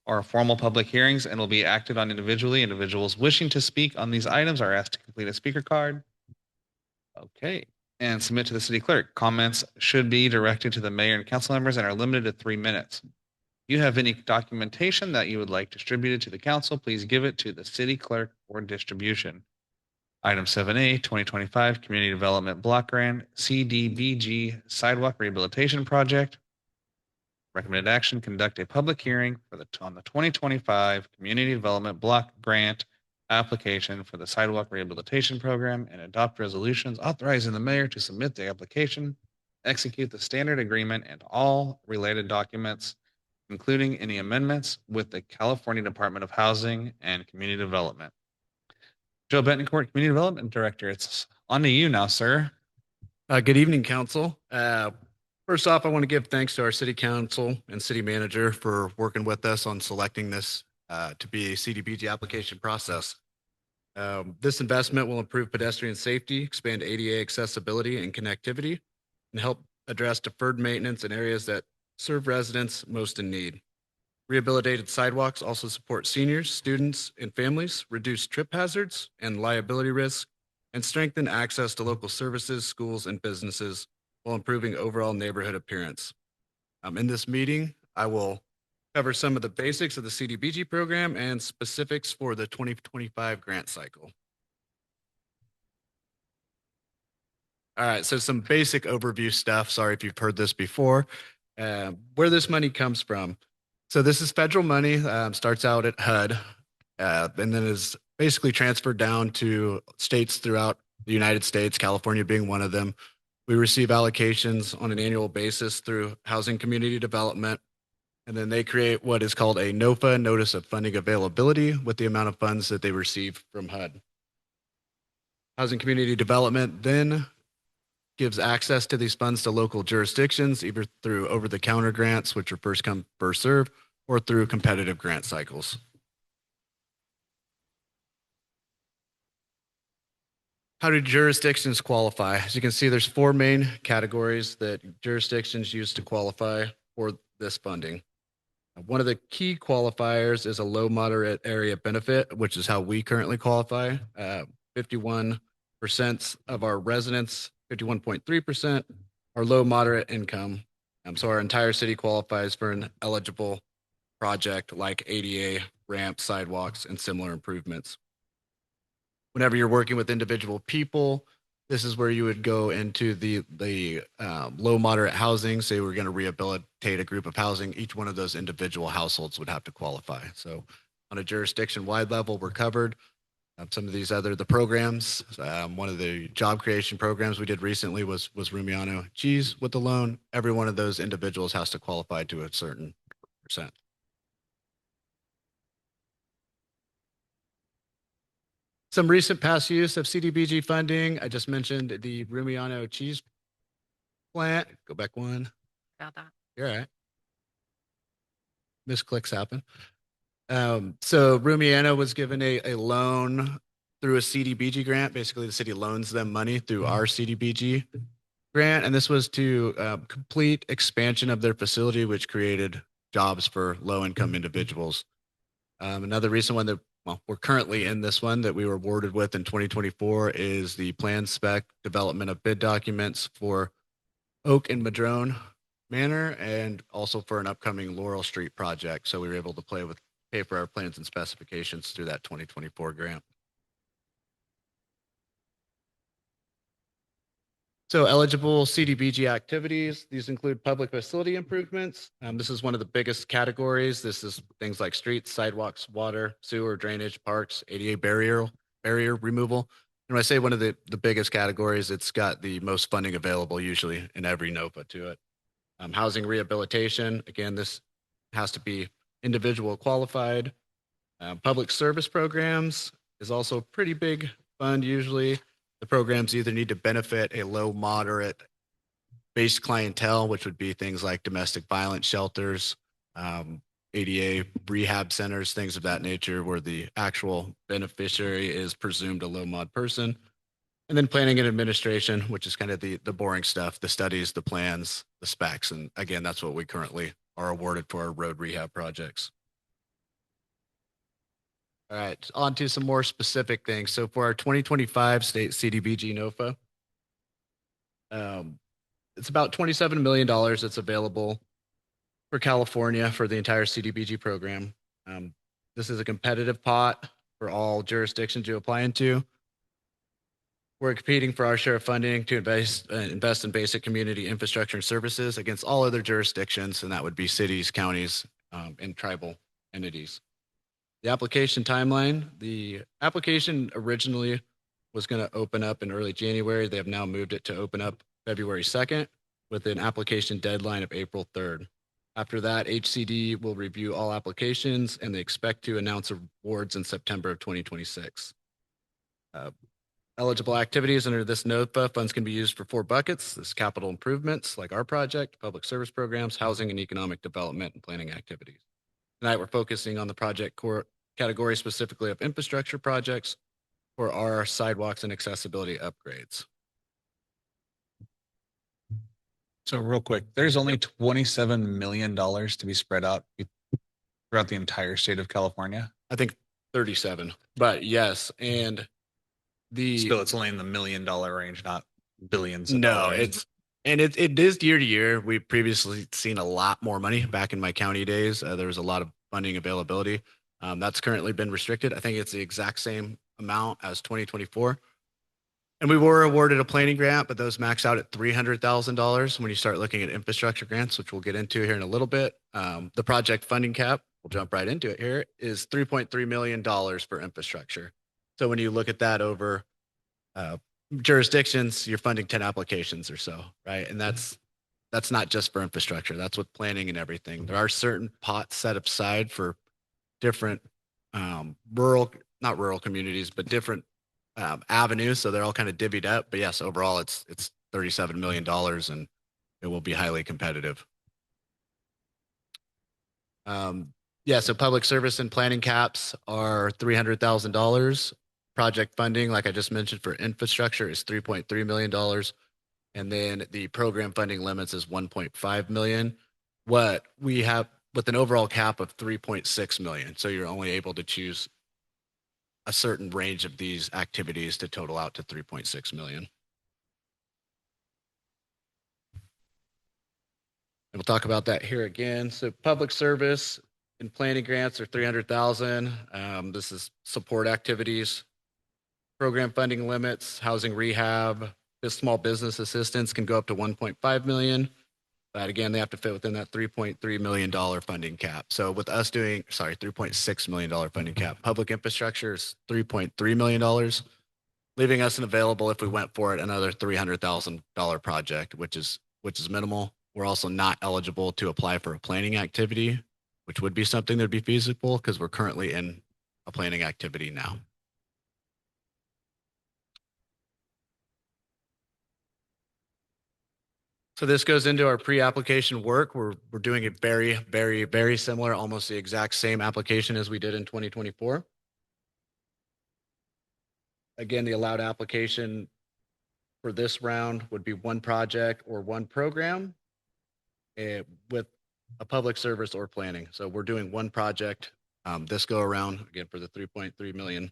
are formal public hearings and will be acted on individually. Individuals wishing to speak on these items are asked to complete a speaker card. Okay. And submit to the city clerk. Comments should be directed to the mayor and council members and are limited to 3 minutes. If you have any documentation that you would like distributed to the council, please give it to the city clerk for distribution. Item 7A, 2025 Community Development Block Grant, CDBG Sidewalk Rehabilitation Project. Recommended action, conduct a public hearing on the 2025 Community Development Block Grant application for the sidewalk rehabilitation program and adopt resolutions authorizing the mayor to submit the application, execute the standard agreement and all related documents, including any amendments with the California Department of Housing and Community Development. Joe Betancourt, Community Development Director, it's on to you now, sir. Good evening, council. First off, I want to give thanks to our city council and city manager for working with us on selecting this to be a CDBG application process. This investment will improve pedestrian safety, expand ADA accessibility and connectivity, and help address deferred maintenance in areas that serve residents most in need. Rehabilitated sidewalks also support seniors, students, and families, reduce trip hazards and liability risk, and strengthen access to local services, schools, and businesses while improving overall neighborhood appearance. In this meeting, I will cover some of the basics of the CDBG program and specifics for the 2025 grant cycle. All right, so some basic overview stuff. Sorry if you've heard this before. Where this money comes from. So this is federal money, starts out at HUD, and then is basically transferred down to states throughout the United States, California being one of them. We receive allocations on an annual basis through Housing Community Development, and then they create what is called a NOFA, Notice of Funding Availability, with the amount of funds that they receive from HUD. Housing Community Development then gives access to these funds to local jurisdictions, either through over-the-counter grants, which are first come, first serve, or through competitive grant cycles. How do jurisdictions qualify? As you can see, there's 4 main categories that jurisdictions use to qualify for this funding. One of the key qualifiers is a low moderate area benefit, which is how we currently qualify. 51% of our residents, 51.3%, are low moderate income. So our entire city qualifies for an eligible project like ADA, ramps, sidewalks, and similar improvements. Whenever you're working with individual people, this is where you would go into the low moderate housing. Say we're going to rehabilitate a group of housing. Each one of those individual households would have to qualify. So on a jurisdiction-wide level, we're covered. Some of these the programs, one of the job creation programs we did recently was Rumiano Cheese with the loan. Every one of those individuals has to qualify to a certain percent. Some recent past use of CDBG funding. I just mentioned the Rumiano Cheese plant. Go back one. About that. You're all right. Misclicks happen. So Rumiano was given a loan through a CDBG grant. Basically, the city loans them money through our CDBG grant. And this was to complete expansion of their facility, which created jobs for low-income individuals. Another recent one that, well, we're currently in this one that we were awarded with in 2024 is the plan spec development of bid documents for Oak and Madrone Manor and also for an upcoming Laurel Street project. So we were able to pay for our plans and specifications through that 2024 grant. So eligible CDBG activities, these include public facility improvements. This is one of the biggest categories. This is things like streets, sidewalks, water, sewer, drainage, parks, ADA barrier removal. And when I say one of the biggest categories, it's got the most funding available usually in every NOFA to it. Housing rehabilitation, again, this has to be individual qualified. Public service programs is also a pretty big fund usually. The programs either need to benefit a low moderate based clientele, which would be things like domestic violence shelters, ADA rehab centers, things of that nature, where the actual beneficiary is presumed a low mod person. And then planning and administration, which is kind of the boring stuff, the studies, the plans, the specs. And again, that's what we currently are awarded for our road rehab projects. All right, on to some more specific things. So for our 2025 state CDBG NOFA, it's about $27 million that's available for California for the entire CDBG program. This is a competitive pot for all jurisdictions you apply into. We're competing for our share of funding to invest in basic community infrastructure and services against all other jurisdictions, and that would be cities, counties, and tribal entities. The application timeline, the application originally was going to open up in early January. They have now moved it to open up February 2nd with an application deadline of April 3rd. After that, HCD will review all applications and they expect to announce awards in September of 2026. Eligible activities under this NOFA funds can be used for 4 buckets. This is capital improvements like our project, public service programs, housing and economic development and planning activities. Tonight, we're focusing on the project core category specifically of infrastructure projects for our sidewalks and accessibility upgrades. So real quick, there's only $27 million to be spread out throughout the entire state of California. I think 37, but yes. And Still, it's only in the $1 million range, not billions. Of no, dollars. it is year to year. We've previously seen a lot more money back in my county days. There was a lot of funding availability. That's currently been restricted. I think it's the exact same amount as 2024. And we were awarded a planning grant, but those max out at $300,000 when you start looking at infrastructure grants, which we'll get into here in a little bit. The project funding cap, we'll jump right into it here, is $3.3 million for infrastructure. So when you look at that over jurisdictions, you're funding 10 applications or so, right? And that's not just for infrastructure. That's with planning and everything. There are certain pots set aside for different not rural communities, but different avenues. So they're all kind of divvied up. But yes, overall, it's $37 million and it will be highly competitive. So public service and planning caps are $300,000. Project funding, like I just mentioned, for infrastructure is $3.3 million. And then the program funding limits is $1.5 million. What we have with an overall cap of $3.6 million. So you're only able to choose a certain range of these activities to total out to $3.6 million. And we'll talk about that here again. So public service and planning grants are $300,000. This is support activities. Program funding limits, housing rehab, this small business assistance can go up to $1.5 million. But again, they have to fit within that $3.3 million funding cap. So with us doing, $3.6 million funding cap, public infrastructure is $3.3 million, leaving us available if we went for it another $300,000 project, which is minimal. We're also not eligible to apply for a planning activity, which would be something that would be feasible because we're currently in a planning activity now. So this goes into our pre-application work. We're doing it very, very, very similar, almost the exact same application as we did in 2024. Again, the allowed application for this round would be 1 project or 1 program with a public service or planning. So we're doing 1 project this go around, again, for the $3.3 million.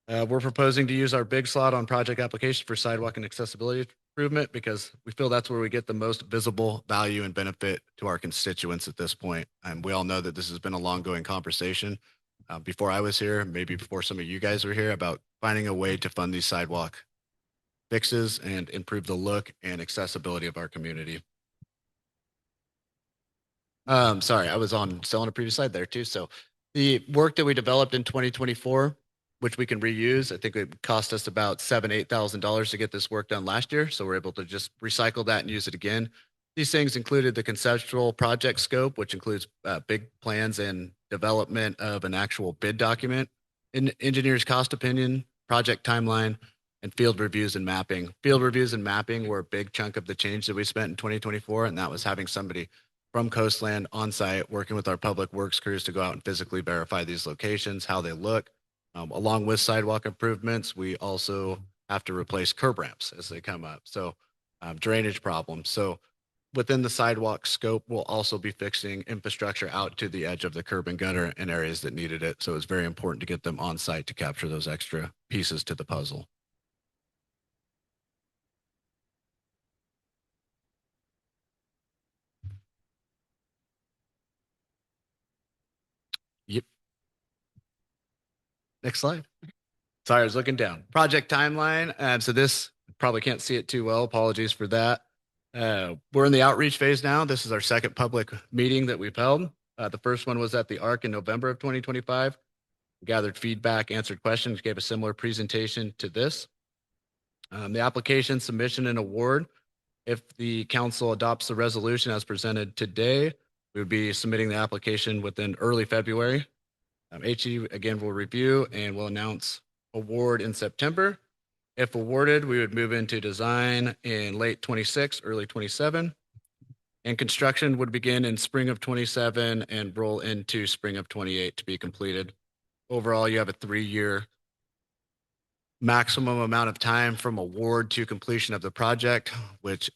We're proposing to use our big slot on project application for sidewalk and accessibility improvement because we feel that's where we get the most visible value and benefit to our constituents at this point. And we all know that this has been a long-going conversation before I was here, maybe before some of you guys were here, about finding a way to fund these sidewalk fixes and improve the look and accessibility of our community. Sorry, I was still on a previous slide there too. So the work that we developed in 2024, which we can reuse. I think it cost us about $8,000 to get this work done last year. So we're able to just recycle that and use it again. These things included the conceptual project scope, which includes big plans and development of an actual bid document, engineer's cost opinion, project timeline, and field reviews and mapping. Field reviews and mapping were a big chunk of the change that we spent in 2024. And that was having somebody from Coastland on site working with our public works crews to go out and physically verify these locations, how they look. Along with sidewalk improvements, we also have to replace curb ramps as they come up. So drainage problems. So within the sidewalk scope, we'll also be fixing infrastructure out to the edge of the curb and gutter in areas that needed it. So it's very important to get them on site to capture those extra pieces to the puzzle. Yep. Next slide. Sorry, I was looking down. Project timeline. So this probably can't see it too well. Apologies for that. We're in the outreach phase now. This is our second public meeting that we've held. The first one was at the ARC in November of 2025. We gathered feedback, answered questions, gave a similar presentation to this. The application submission and award, if the council adopts the resolution as presented today, we would be submitting the application within early February. HE again will review and will announce award in September. If awarded, we would move into design in late 26, early 27. And construction would begin in spring of 27 and roll into spring of 28 to be completed. Overall, you have a 3-year maximum amount of time from award to completion of the project, which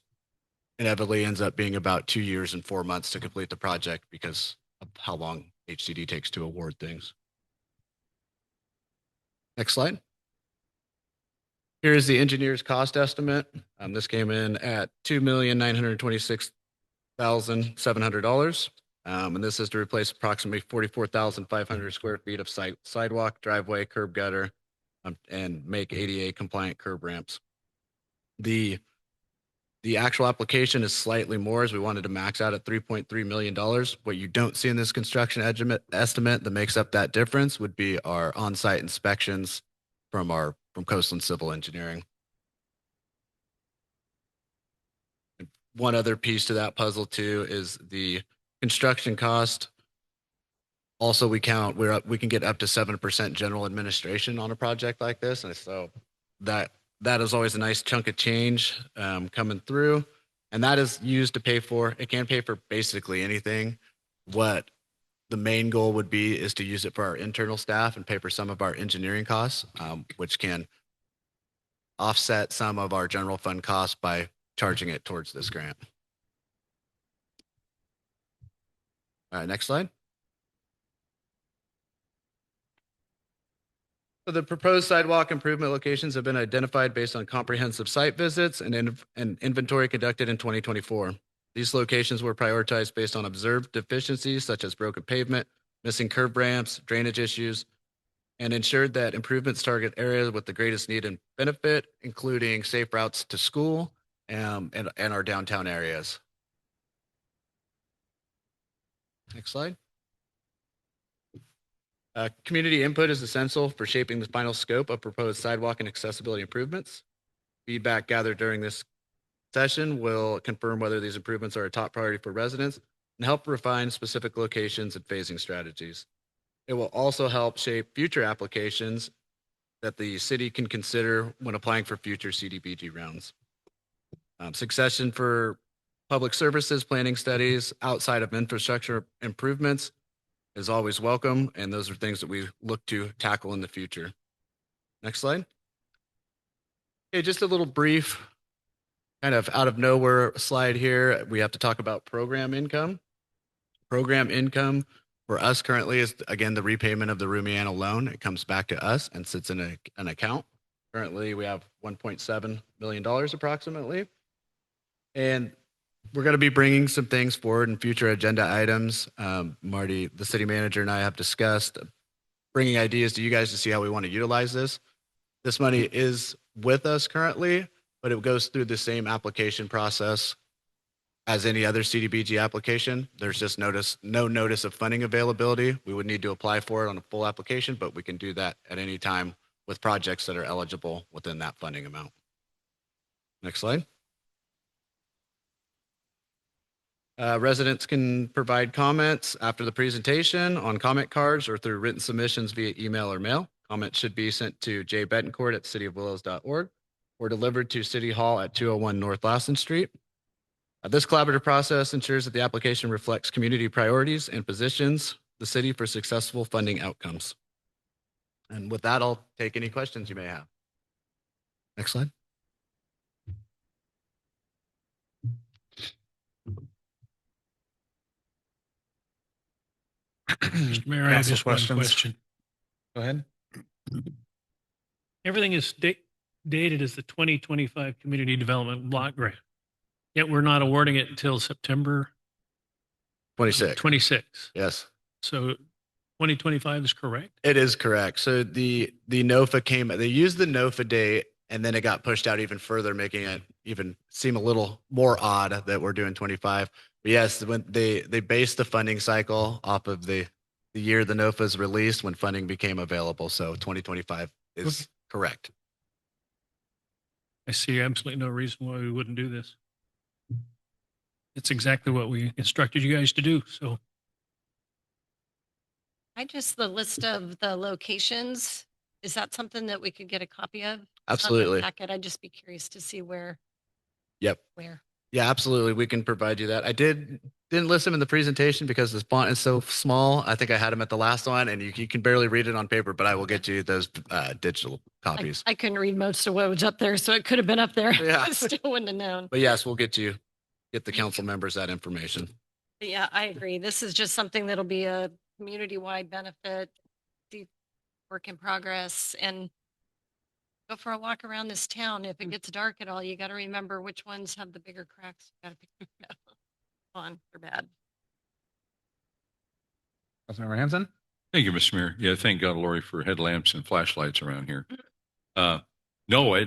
inevitably ends up being about 2 years and 4 months to complete the project because of how long HCD takes to award things. Next slide. Here's the engineer's cost estimate. This came in at $2,926,700. And this is to replace approximately 44,500 square feet of sidewalk, driveway, curb gutter, and make ADA compliant curb ramps. The actual application is slightly more, as we wanted to max out at $3.3 million. What you don't see in this construction estimate that makes up that difference would be our on-site inspections from Coastland Civil Engineering. One other piece to that puzzle too is the construction cost. Also, we can get up to 7% general administration on a project like this, and so that is always a nice chunk of change coming through, and that is used to pay for. It can pay for basically anything. What the main goal would be is to use it for our internal staff and pay for some of our engineering costs, which can offset some of our general fund costs by charging it towards this grant. All right, next slide. So the proposed sidewalk improvement locations have been identified based on comprehensive site visits and inventory conducted in 2024. These locations were prioritized based on observed deficiencies such as broken pavement, missing curb ramps, drainage issues, and ensured that improvements target areas with the greatest need and benefit, including safe routes to school and our downtown areas. Next slide. Community input is essential for shaping the final scope of proposed sidewalk and accessibility improvements. Feedback gathered during this session will confirm whether these improvements are a top priority for residents and help refine specific locations and phasing strategies. It will also help shape future applications that the city can consider when applying for future CDBG rounds. Succession for public services planning studies outside of infrastructure improvements is always welcome, and those are things that we look to tackle in the future. Next slide. Okay, just a little brief, kind of out of nowhere slide here. We have to talk about program income. Program income for us currently is, again, the repayment of the Rumiana loan. It comes back to us and sits in an account. Currently, we have $1.7 million approximately. And we're going to be bringing some things forward in future agenda items. Marty, the city manager, and I have discussed bringing ideas to you guys to see how we want to utilize this. This money is with us currently, but it goes through the same application process as any other CDBG application. There's just no notice of funding availability. We would need to apply for it on a full application, but we can do that at any time with projects that are eligible within that funding amount. Next slide. Residents can provide comments after the presentation on comment cards or through written submissions via email or mail. Comments should be sent to jbetancourt@cityofwillows.org or delivered to City Hall at 201 North Lasson Street. This collaborative process ensures that the application reflects community priorities and positions the city for successful funding outcomes. And with that, I'll take any questions you may have. Next slide. Mr. Mayor, I have Council just one questions? question. Go ahead. Everything is dated as the 2025 Community Development Block Grant. Yet we're not awarding it until September 26. 26. Yes. So 2025 is correct? It is correct. So the NOFA they used the NOFA date and then it got pushed out even further, making it even seem a little more odd that we're doing 25. But yes, when they based the funding cycle off of the year the NOFA is released when funding became available. So 2025 is correct. I see absolutely no reason why we wouldn't do this. It's exactly what we instructed you guys to do. So The list of the locations, is that something that we could get a copy of? It's not in the Absolutely. Packet. I'd just be curious to see where. Yep. Where. Yeah, absolutely. We can provide you that. I didn't list them in the presentation because the font is so small. I think I had them at the last one, and you can barely read it on paper. But I will get you those digital copies. I couldn't read most of what was up there, so it could have been up there. Yeah. I still wouldn't have known. But yes, we'll get the council members that information. But yeah, I agree. This is just something that'll be a community-wide benefit, the work in progress, and go for a walk around this town. If it gets dark at all, you got to remember which ones have the bigger cracks. You got to pick them up. On or bad. Councilmember Hanson? Thank you, Mr. Mayor. Yeah, thank God, Lori, for headlamps and flashlights around here. No,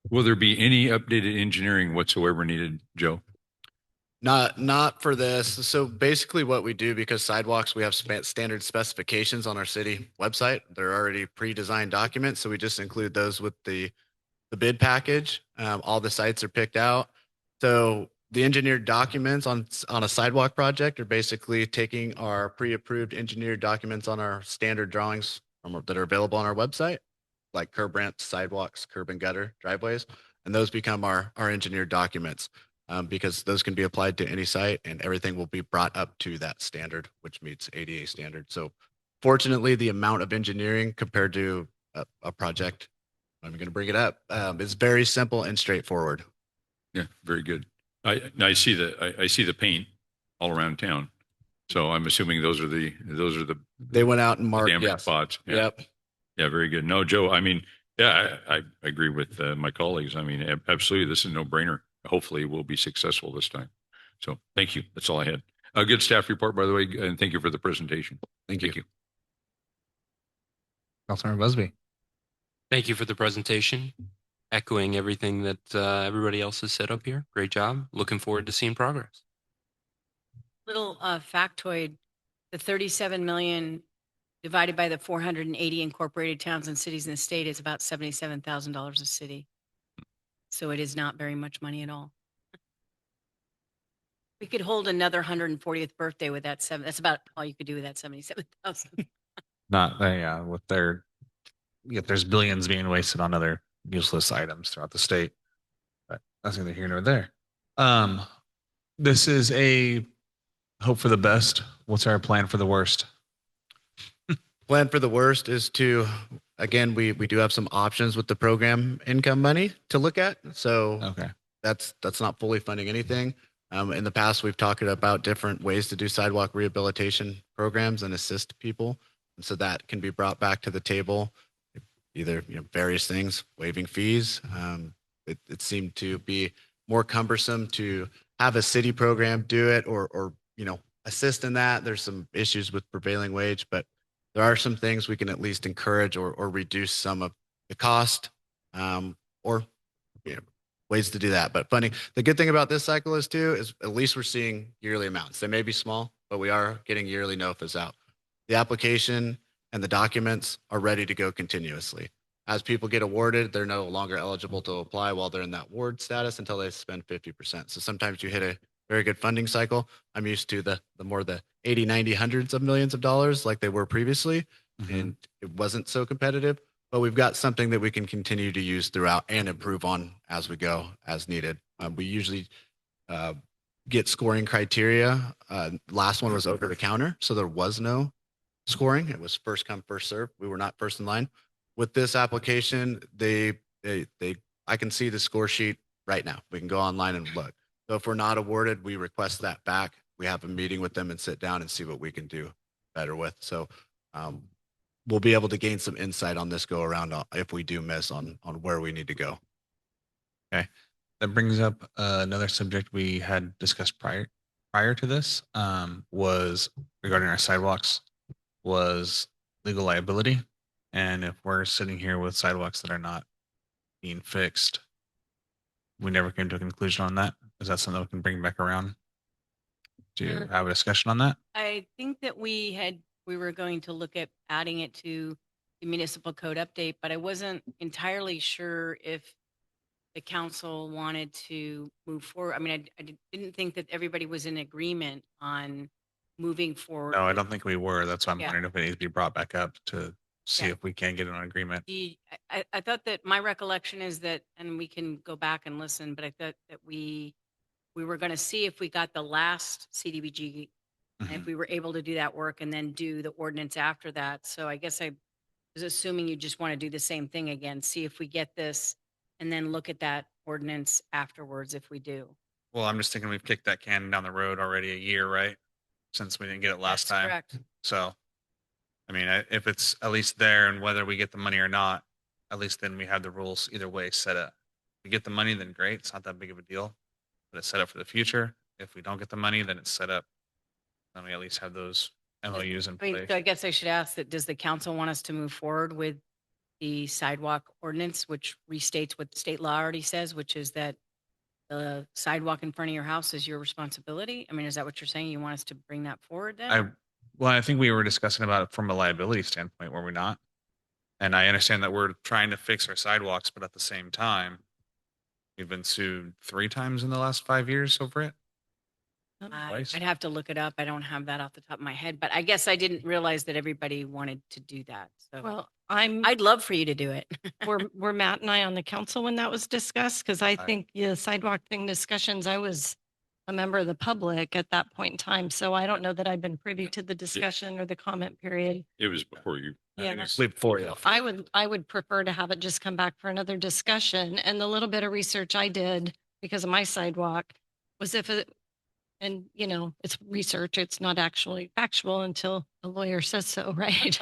will there be any updated engineering whatsoever needed, Joe? Not for this. So basically what we do, because sidewalks, we have standard specifications on our city website. They're already pre-designed documents. So we just include those with the bid package. All the sites are picked out. So the engineered documents on a sidewalk project are basically taking our pre-approved engineered documents on our standard drawings that are available on our website, like curb ramps, sidewalks, curb and gutter, driveways. And those become our engineered documents. Because those can be applied to any site and everything will be brought up to that standard, which meets ADA standard. So fortunately, the amount of engineering compared to a project, I'm going to bring it up, is very simple and straightforward. Yeah, very good. I see the paint all around town. So I'm assuming those are the They went out and marked, damaged yes. spots. Yeah. Yep. Yeah, very good. No, Joe, I mean, yeah, I agree with my colleagues. I mean, absolutely, this is a no-brainer. Hopefully we'll be successful this time. So thank you. That's all I had. A good staff report, by the way, and thank you for the presentation. Thank you. Councilmember Busby? Thank you for the presentation. Echoing everything that everybody else has said up here. Great job. Looking forward to seeing progress. Little factoid, the 37 million divided by the 480 incorporated towns and cities in the state is about $77,000 a city. So it is not very much money at all. We could hold another 140th birthday with that that's about all you could do with that 77,000. Not, yeah, yet there's billions being wasted on other useless items throughout the state. But that's neither here nor there. This is a hope for the best. What's our plan for the worst? Plan for the worst is to, again, we do have some options with the program income money to look at. So Okay. that's not fully funding anything. In the past, we've talked about different ways to do sidewalk rehabilitation programs and assist people. And so that can be brought back to the table, either various things, waiving fees. It seemed to be more cumbersome to have a city program do it or assist in that. There's some issues with prevailing wage, but there are some things we can at least encourage or reduce some of the cost or ways to do that. But funding, the good thing about this cycle is at least we're seeing yearly amounts. They may be small, but we are getting yearly NOFAs out. The application and the documents are ready to go continuously. As people get awarded, they're no longer eligible to apply while they're in that award status until they spend 50%. So sometimes you hit a very good funding cycle. I'm used to the 80, 90, hundreds of millions of dollars like they were previously. And it wasn't so competitive, but we've got something that we can continue to use throughout and improve on as we go, as needed. We usually get scoring criteria. Last one was over the counter, so there was no scoring. It was first come, first serve. We were not first in line. With this application, I can see the score sheet right now. We can go online and look. So if we're not awarded, we request that back. We have a meeting with them and sit down and see what we can do better with. So we'll be able to gain some insight on this go around if we do miss on where we need to go. Okay. That brings up another subject we had discussed prior to this, was regarding our sidewalks, was legal liability. And if we're sitting here with sidewalks that are not being fixed, we never came to a conclusion on that. is that something we can bring back around? Do you Sure. have a discussion on that? I think that we were going to look at adding it to the municipal code update, but I wasn't entirely sure if the council wanted to move forward. I mean, didn't think that everybody was in agreement on moving forward. No, I with don't think we were. That's why I'm Yeah. wondering if it needs to be brought back up to see Yeah. if we can get an agreement. I thought that my recollection is that, and we can go back and listen, but I thought that we were going to see if we got the last CDBG and if Mhm. we were able to do that work and then do the ordinance after that. So I guess I was assuming you just want to do the same thing again, see if we get this and then look at that ordinance afterwards if we do. Well, I'm just thinking we've kicked that can down the road already a year, right? Since we didn't get it last That's time. correct. So, I mean, if it's at least there and whether we get the money or not, at least then we have the rules either way set up. If we get the money, then great. It's not that big of a deal, but it's set up for the future. If we don't get the money, then it's set up. Then we at least have those MOUs in I mean, place. so I guess I should ask that, does the council want us to move forward with the sidewalk ordinance, which restates what the state law already says, which is that the sidewalk in front of your house is your responsibility? I mean, is that what you're saying? You want us to bring that forward then? Well, I think we were discussing about it from a liability standpoint, were we not? And I understand that we're trying to fix our sidewalks, but at the same time, we've been sued 3 times in the last 5 years over it. Twice? I'd have to look it up. I don't have that off the top of my head, but I guess I didn't realize that everybody wanted to do that. So Well, I'm, I'd love for you to do it. were Matt and I on the council when that was discussed? Because I I- think the sidewalk thing discussions, I was a member of the public at that point in time. So I don't know that I've been privy to the discussion or the comment period. It was before you. Yeah. I believe for you. I would prefer to have it just come back for another discussion. And the little bit of research I did because of my sidewalk was if it, and you know, it's research, it's not actually factual until a lawyer says so, right?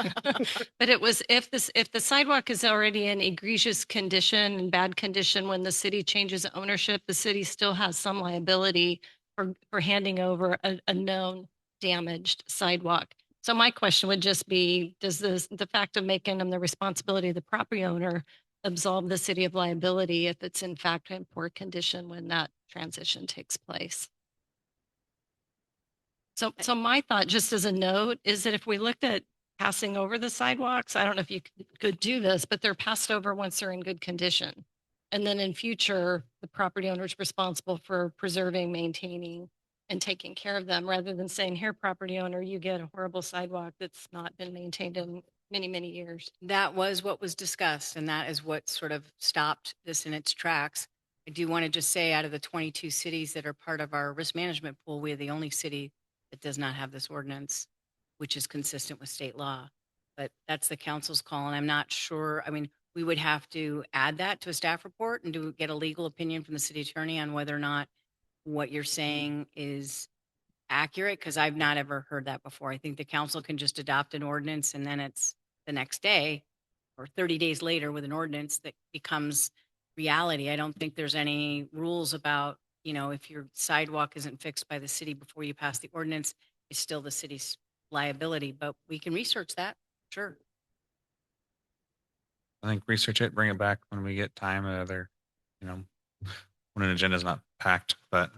But it was if the sidewalk is already in egregious condition and bad condition when the city changes ownership, the city still has some liability for handing over a known damaged sidewalk. So my question would just be, does the fact of making them the responsibility of the property owner absolve the city of liability if it's in fact in poor condition when that transition takes place? So my thought, just as a note, is that if we looked at passing over the sidewalks, I don't know if you could do this, but they're passed over once they're in good condition. And then in future, the property owner is responsible for preserving, maintaining, and taking care of them, rather than saying, here, property owner, you get a horrible sidewalk that's not been maintained in many, many years. That was what was discussed, and that is what sort of stopped this in its tracks. I do want to just say, out of the 22 cities that are part of our risk management pool, we are the only city that does not have this ordinance, which is consistent with state law. But that's the council's call, and I'm not sure. I mean, we would have to add that to a staff report and get a legal opinion from the city attorney on whether or not what you're saying is accurate, because I've not ever heard that before. I think the council can just adopt an ordinance and then it's the next day or 30 days later with an ordinance that becomes reality. I don't think there's any rules about, you know, if your sidewalk isn't fixed by the city before you pass the ordinance, it's still the city's liability, but we can research that. Sure. I think research it, bring it back when we get time, other, you know, when an agenda is not packed. But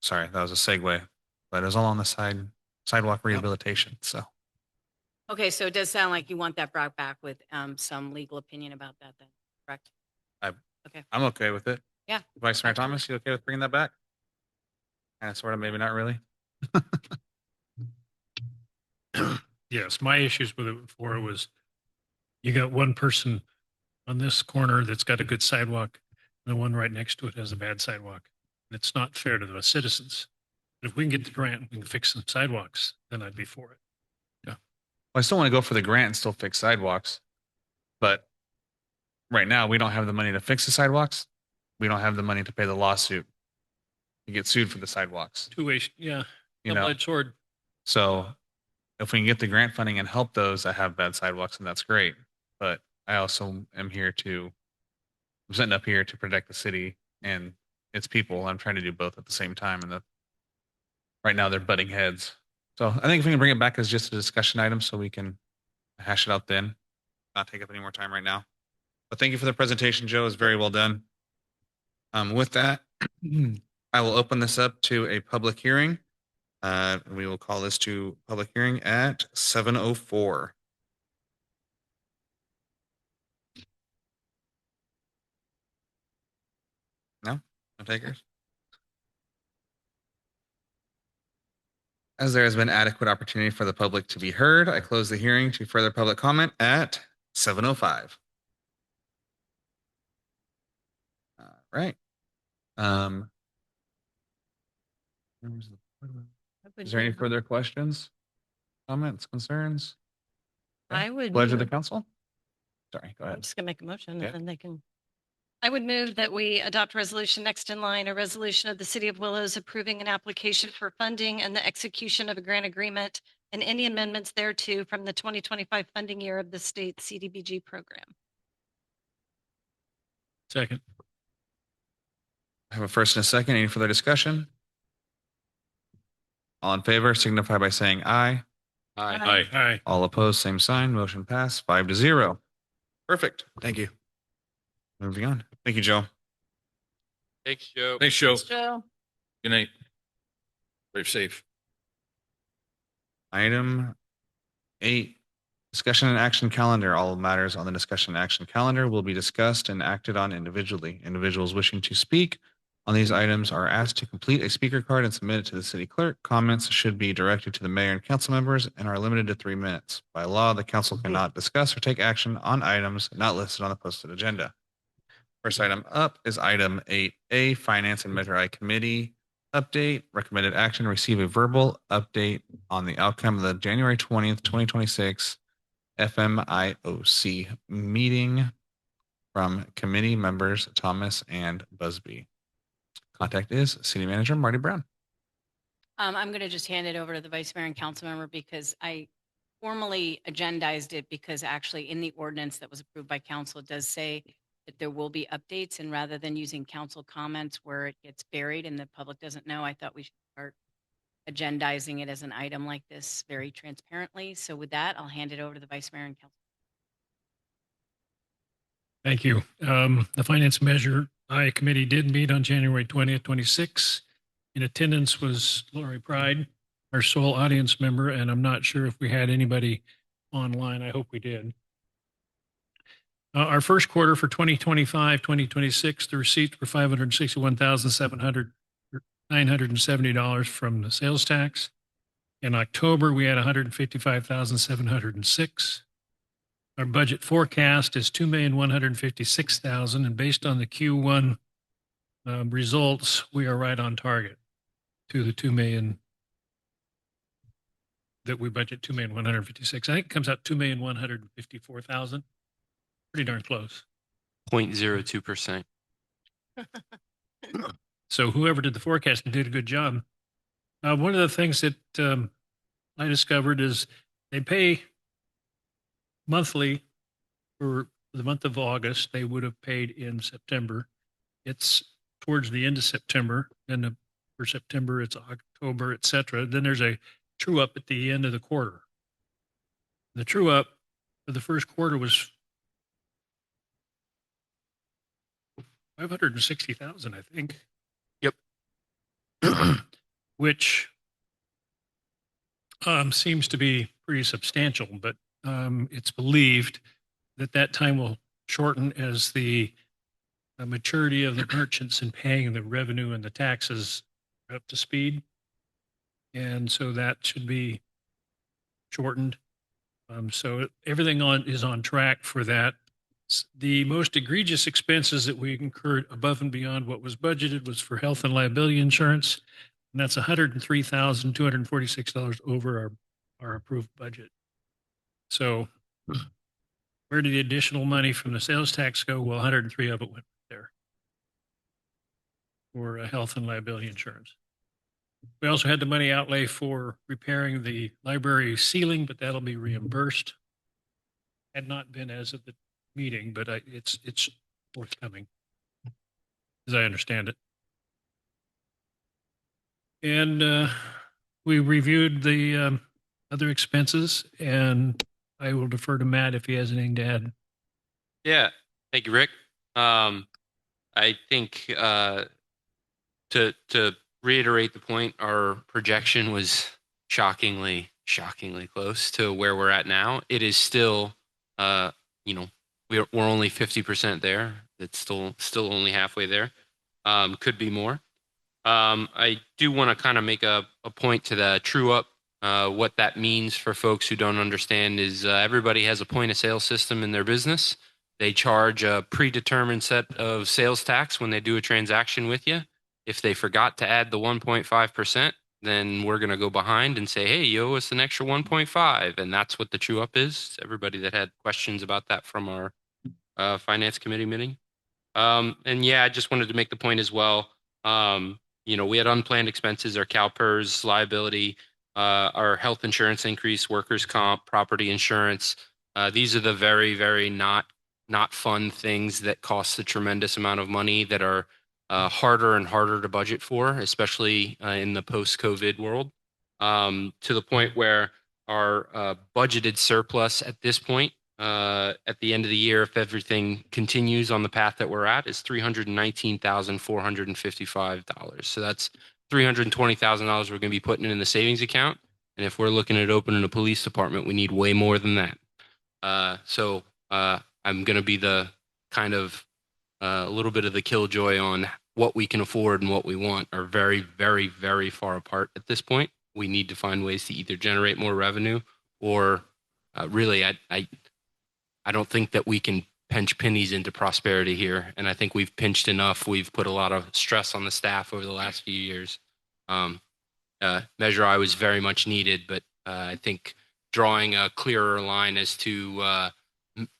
sorry, that was a segue. But it was all on the sidewalk rehabilitation. So Okay, so it does sound like you want that brought back with some legal opinion about that then, correct? I'm okay with it. Yeah. Vice Mayor Thomas, you okay with bringing that back? Kind of, sort of, maybe not really. Yes, my issues with it before was you got one person on this corner that's got a good sidewalk, and the one right next to it has a bad sidewalk. And it's not fair to the citizens. But if we can get the grant, we can fix some sidewalks, then I'd be for it. Well, I still want to go for the grant and still fix sidewalks. But right now, we don't have the money to fix the sidewalks. We don't have the money to pay the lawsuit. You get sued for the sidewalks, Two-way, yeah, you know? double-edged sword. So if we can get the grant funding and help those that have bad sidewalks, then that's great. But I also am I'm sitting up here to protect the city and its people. I'm trying to do both at the same time. And right now they're butting heads. So I think if we can bring it back as just a discussion item so we can hash it out then, not take up any more time right now. But thank you for the presentation, Joe. It's very well done. With that, I will open this up to a public hearing. We will call this to public hearing at 7:04. No? No takers? As there has been adequate opportunity for the public to be heard, I close the hearing to further public comment at 7:05. All right. Um, is there any further questions, comments, concerns? Okay. I would. Pleasure of the move- council. Sorry, go I'm ahead. just gonna make a motion Yeah. and then they can. I would move that we adopt resolution next in line, a resolution of the City of Willows approving an application for funding and the execution of a grant agreement and any amendments thereto from the 2025 funding year of the state CDBG program. Second. I have a first and a second. Any further discussion? All in favor signify by saying aye. Aye. Aye. All opposed, same sign. Motion passed 5-0. Perfect. Thank you. Moving on. Thank you, Joe. Thanks, Joe. Thanks, Joe. Joe. Good night. Drive safe. Item 8, discussion and action calendar. All matters on the discussion and action calendar will be discussed and acted on individually. Individuals wishing to speak on these items are asked to complete a speaker card and submit it to the city clerk. Comments should be directed to the mayor and council members and are limited to 3 minutes. By law, the council cannot discuss or take action on items not listed on the posted agenda. First item up is item 8A, Finance and Measure I Committee update. Recommended action, receive a verbal update on the outcome of the January 20th, 2026 FMIOC meeting from committee members Thomas and Busby. Contact is City Manager Marty Brown. I'm going to just hand it over to the vice mayor and council member because I formally agendized it because actually in the ordinance that was approved by council, it does say that there will be updates, and rather than using council comments where it gets buried and the public doesn't know, I thought we should start agendizing it as an item like this very transparently. So with that, I'll hand it over to the vice mayor and council. Thank you. The Finance Measure I Committee did meet on January 20th, 26. In attendance was Lori Pride, our sole audience member, and I'm not sure if we had anybody online. I hope we did. Our first quarter for 2025, 2026, the receipts were $561,970 from the sales tax. In October, we had $155,706. Our budget forecast is $2,156,000, and based on the Q1 results, we are right on target to the $2 million that we budget, $2,156,000. I think it comes out $2,154,000. Pretty darn close. 0.02%. So whoever did the forecasting did a good job. One of the things that I discovered is they pay monthly for the month of August. They would have paid in September. It's towards the end of September, and for September it's October, etc. Then there's a true up at the end of the quarter. The true up for the first quarter was $560,000, I think. Yep. Which seems to be pretty substantial, but it's believed that that time will shorten as the maturity of the merchants in paying the revenue and the taxes are up to speed. And so that should be shortened. So everything is on track for that. The most egregious expenses that we incurred above and beyond what was budgeted was for health and liability insurance. And that's $103,246 over our approved budget. So where did the additional money from the sales tax go? Well, 103 of it went there for health and liability insurance. We also had the money outlay for repairing the library ceiling, but that'll be reimbursed. Had not been as of the meeting, but it's forthcoming, as I understand it. And we reviewed the other expenses, and I will defer to Matt if he has anything to add. Yeah. Thank you, Rick. I think to reiterate the point, our projection was shockingly close to where we're at now. It is still, you know, we're only 50% there. It's still only halfway there. Could be more. I do want to kind of make a point to the true up. What that means for folks who don't understand is everybody has a point of sale system in their business. They charge a predetermined set of sales tax when they do a transaction with you. If they forgot to add the 1.5%, then we're going to go behind and say, hey, you owe us an extra 1.5. And that's what the true up is. Everybody that had questions about that from our finance committee meeting. And yeah, I just wanted to make the point as well. You know, we had unplanned expenses, our CalPERS liability, our health insurance increase, workers' comp, property insurance. These are the very, very not fun things that cost a tremendous amount of money that are harder and harder to budget for, especially in the post-COVID world, to the point where our budgeted surplus at this point, at the end of the year, if everything continues on the path that we're at, is $319,455. So that's $320,000 we're going to be putting in the savings account. And if we're looking at opening a police department, we need way more than that. So I'm going to be the kind of a little bit of the killjoy on what we can afford and what we want are very, very, very far apart at this point. We need to find ways to either generate more revenue or really, I don't think that we can pinch pennies into prosperity here. And I think we've pinched enough. We've put a lot of stress on the staff over the last few years. Measure I was very much needed, but I think drawing a clearer line as to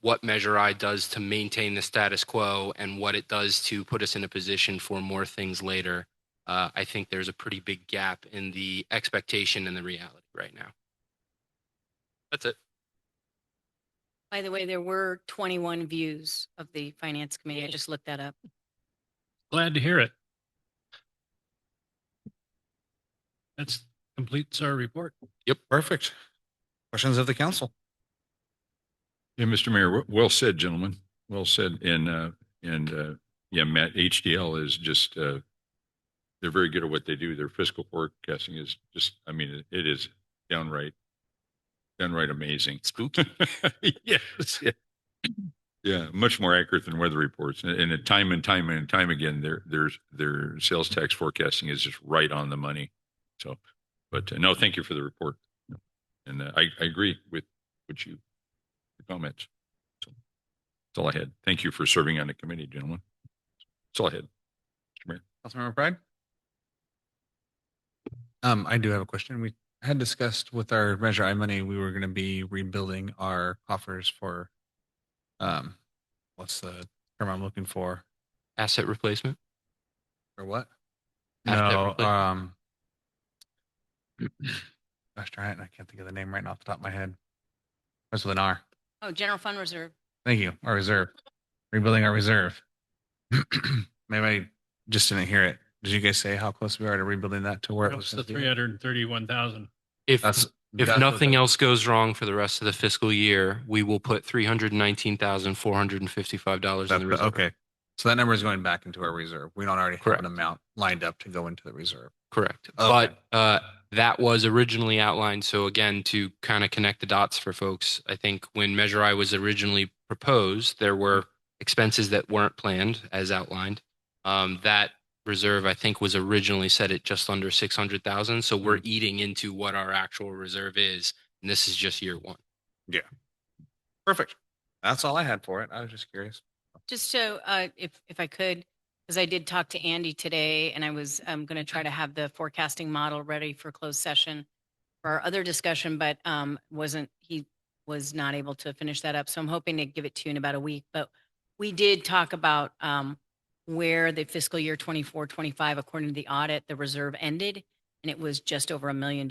what Measure I does to maintain the status quo and what it does to put us in a position for more things later. I think there's a pretty big gap in the expectation and the reality right now. That's it. By the way, there were 21 views of the finance committee. I just looked that up. Glad to hear it. That's completes our report. Yep, perfect. Questions of the council? Yeah, Mr. Mayor, well said, gentlemen. Well said. And yeah, Matt, HDL is just, they're very good at what they do. Their fiscal forecasting is just, I mean, it is downright amazing. Spooky. Yes. Yeah. Yeah, much more accurate than weather reports. And time and time again, their sales tax forecasting is just right on the money. So, but no, thank you for the report. And I agree with what your comments. So that's all I had. Thank you for serving on the committee, gentlemen. That's all I had. Mr. Mayor. Councilmember Pride? I do have a question. We had discussed with our Measure I money, we were going to be rebuilding our coffers for, what's the term I'm looking for? Asset replacement. Or what? Asset No, replacement. gosh darn it, I can't think of the name right now off the top of my head. Starts with an R. Oh, general fund reserve. Thank you. Our reserve. Rebuilding our reserve. Maybe I just didn't hear it. Did you guys say how close we are to rebuilding that to where it was? What's the 331,000? If That's nothing else goes wrong for the rest of the fiscal year, we will put $319,455 in the reserve. Okay. So that number is going back into our reserve. We don't already have Correct. an amount lined up to go into the reserve. Correct. Okay. But that was originally outlined. So again, to kind of connect the dots for folks, I think when Measure I was originally proposed, there were expenses that weren't planned as outlined. That reserve, I think, was originally set at just under 600,000. So we're eating into what our actual reserve is. And this is just year one. Yeah. Perfect. That's all I had for it. I was just curious. Just so, if I could, because I did talk to Andy today, and I was going to try to have the forecasting model ready for closed session for our other discussion, but he was not able to finish that up. So I'm hoping to give it to you in about a week. But we did talk about where the fiscal year 24-25, according to the audit, the reserve ended, and it was just over $1 million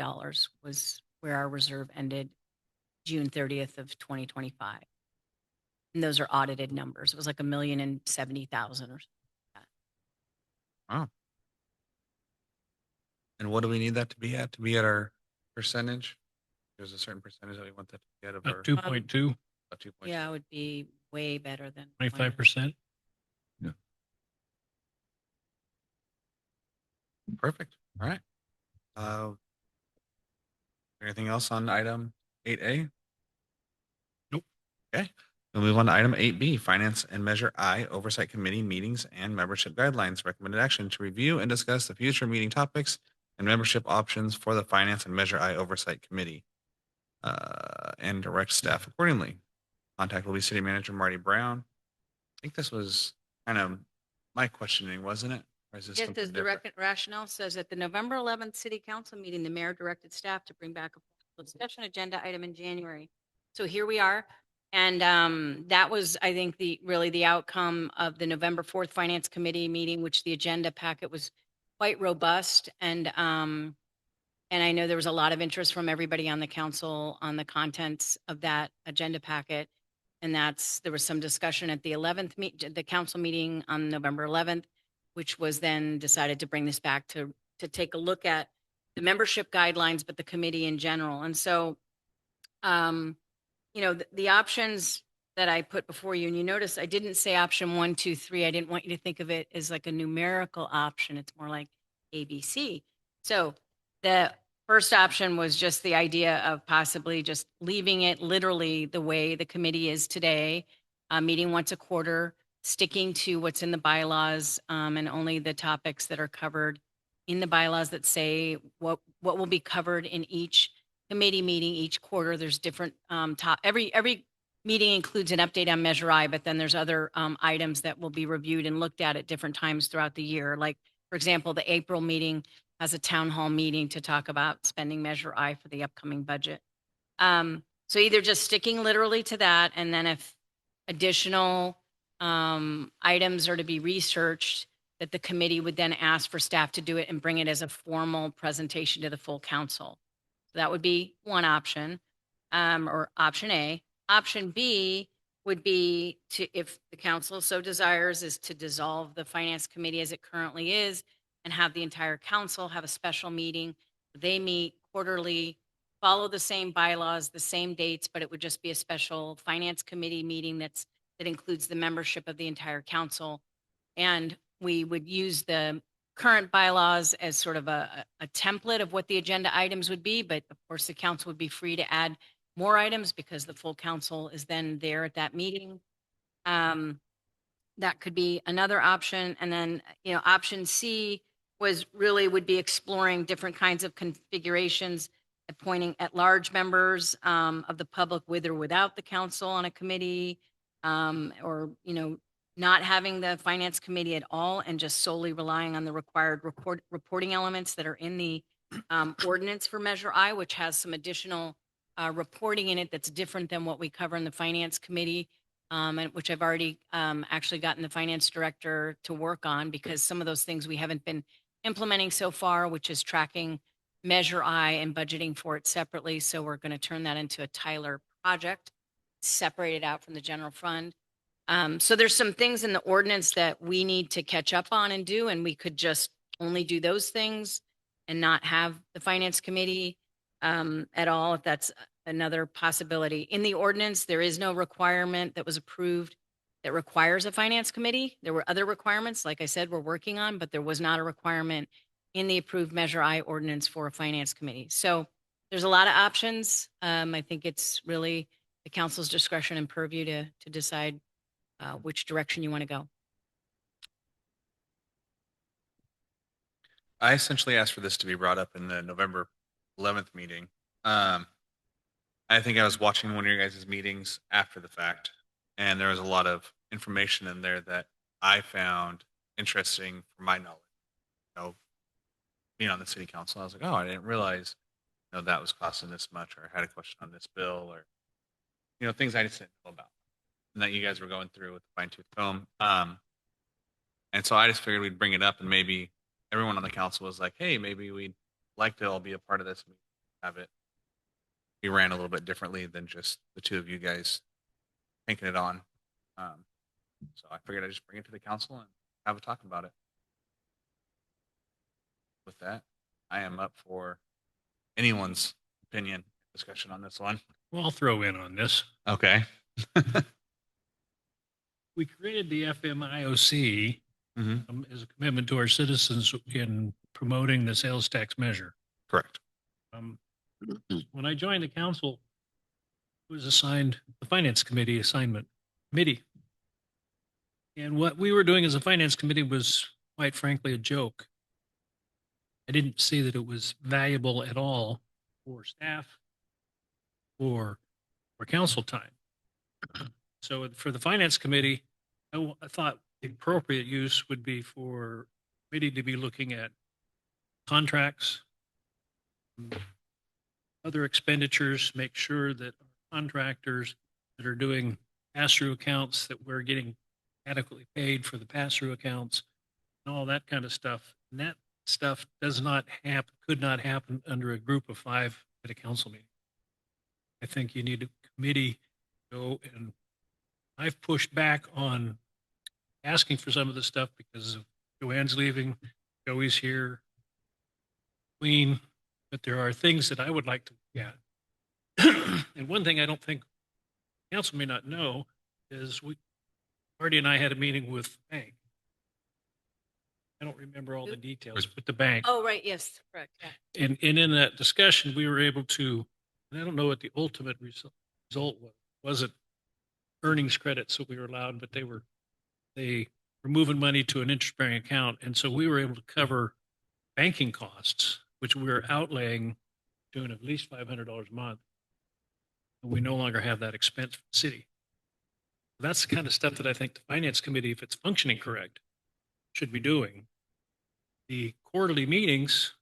was where our reserve ended June 30th of 2025. And those are audited numbers. It was like $1,070,000 or something like that. Wow. And what do we need that to be at? To be at our percentage? There's a certain percentage that we want that to be at of our. 2.2, About 2.2. Yeah, it would be way better than 25%. Perfect. All right. Anything else on item 8A? Nope. Okay. We'll move on to item 8B, Finance and Measure I, Oversight Committee Meetings and Membership Guidelines. Recommended action to review and discuss the future meeting topics and membership options for the Finance and Measure I Oversight Committee and direct staff accordingly. Contact will be City Manager Marty Brown. I think this was kind of my questioning, wasn't it? Or is this Yes, something as the different? rationale says, at the November 11th City Council meeting, the mayor directed staff to bring back a discussion agenda item in January. So here we are. And that was, I think, really the outcome of the November 4th Finance Committee meeting, which the agenda packet was quite robust. And I know there was a lot of interest from everybody on the council on the contents of that agenda packet. And there was some discussion at the the council meeting on November 11th, which was then decided to bring this back to take a look at the membership guidelines, but the committee in general. And so, the options that I put before you, and you notice I didn't say option 1, 2, 3. I didn't want you to think of it as like a numerical option. It's more like ABC. So the first option was just the idea of possibly just leaving it literally the way the committee is today, meeting once a quarter, sticking to what's in the bylaws, and only the topics that are covered in the bylaws that say what will be covered in each committee meeting each quarter. There's different every meeting includes an update on Measure I, but then there's other items that will be reviewed and looked at different times throughout the year. Like, for example, the April meeting has a town hall meeting to talk about spending Measure I for the upcoming budget. So either just sticking literally to that, and then if additional items are to be researched, that the committee would then ask for staff to do it and bring it as a formal presentation to the full council. So that would be one option, or option A. Option B would be to, if the council so desires, is to dissolve the finance committee as it currently is and have the entire council have a special meeting. They meet quarterly, follow the same bylaws, the same dates, but it would just be a special finance committee meeting that includes the membership of the entire council. And we would use the current bylaws as sort of a template of what the agenda items would be. But of course, the council would be free to add more items because the full council is then there at that meeting. That could be another option. And then, option C would be exploring different kinds of configurations, appointing at-large members of the public with or without the council on a committee, or, not having the finance committee at all and just solely relying on the required reporting elements that are in the ordinance for Measure I, which has some additional reporting in it that's different than what we cover in the finance committee, and which I've already actually gotten the finance director to work on, because some of those things we haven't been implementing so far, which is tracking Measure I and budgeting for it separately. So we're going to turn that into a Tyler project, separate it out from the general fund. So there's some things in the ordinance that we need to catch up on and do, and we could just only do those things and not have the finance committee at all, if that's another possibility. In the ordinance, there is no requirement that was approved that requires a finance committee. There were other requirements, like I said, we're working on, but there was not a requirement in the approved Measure I ordinance for a finance committee. So there's a lot of options. I think it's really the council's discretion and purview to decide which direction you want to go. I essentially asked for this to be brought up in the November 11th meeting. I think I was watching one of your guys' meetings after the fact, and there was a lot of information in there that I found interesting for my knowledge. Being on the city council, I was like, oh, I didn't realize, that was costing this much, or I had a question on this bill, or, things I just didn't know about, and that you guys were going through with the fine tooth comb. And so I just figured we'd bring it up, and maybe everyone on the council was like, hey, maybe we'd like to all be a part of this, have it be ran a little bit differently than just the two of you guys taking it on. So I figured I'd just bring it to the council and have a talk about it. With that, I am up for anyone's opinion discussion on this one. Well, I'll throw in on this. Okay. We created the FMIOC as a commitment to our citizens in promoting the sales tax measure. Correct. Um, when I joined the council, I was assigned the finance committee assignment committee. And what we were doing as a finance committee was quite frankly a joke. I didn't see that it was valuable at all for staff or for council time. So for the finance committee, I thought the appropriate use would be for committee to be looking at contracts, other expenditures, make sure that contractors that are doing pass-through accounts, that we're getting adequately paid for the pass-through accounts and all that kind of stuff. And that stuff could not happen under a group of 5 at a council meeting. I think you need a committee to go, and I've pushed back on asking for some of this stuff because of Joanne's leaving, Joey's here, Queen, but there are things that I would like to look at. And one thing I don't think council may not know is Marty and I had a meeting with the bank. I don't remember all the details, but the bank. Oh, right. Yes, correct. Yeah. And in that discussion, we were able to, and I don't know what the ultimate result was. Was it earnings credits that we were allowed, but they were moving money to an interest-bearing account. And so we were able to cover banking costs, which we were outlaying, doing at least $500 a month. And we no longer have that expense for the city. That's the kind of stuff that I think the finance committee, if it's functioning correct, should be doing. The quarterly meetings,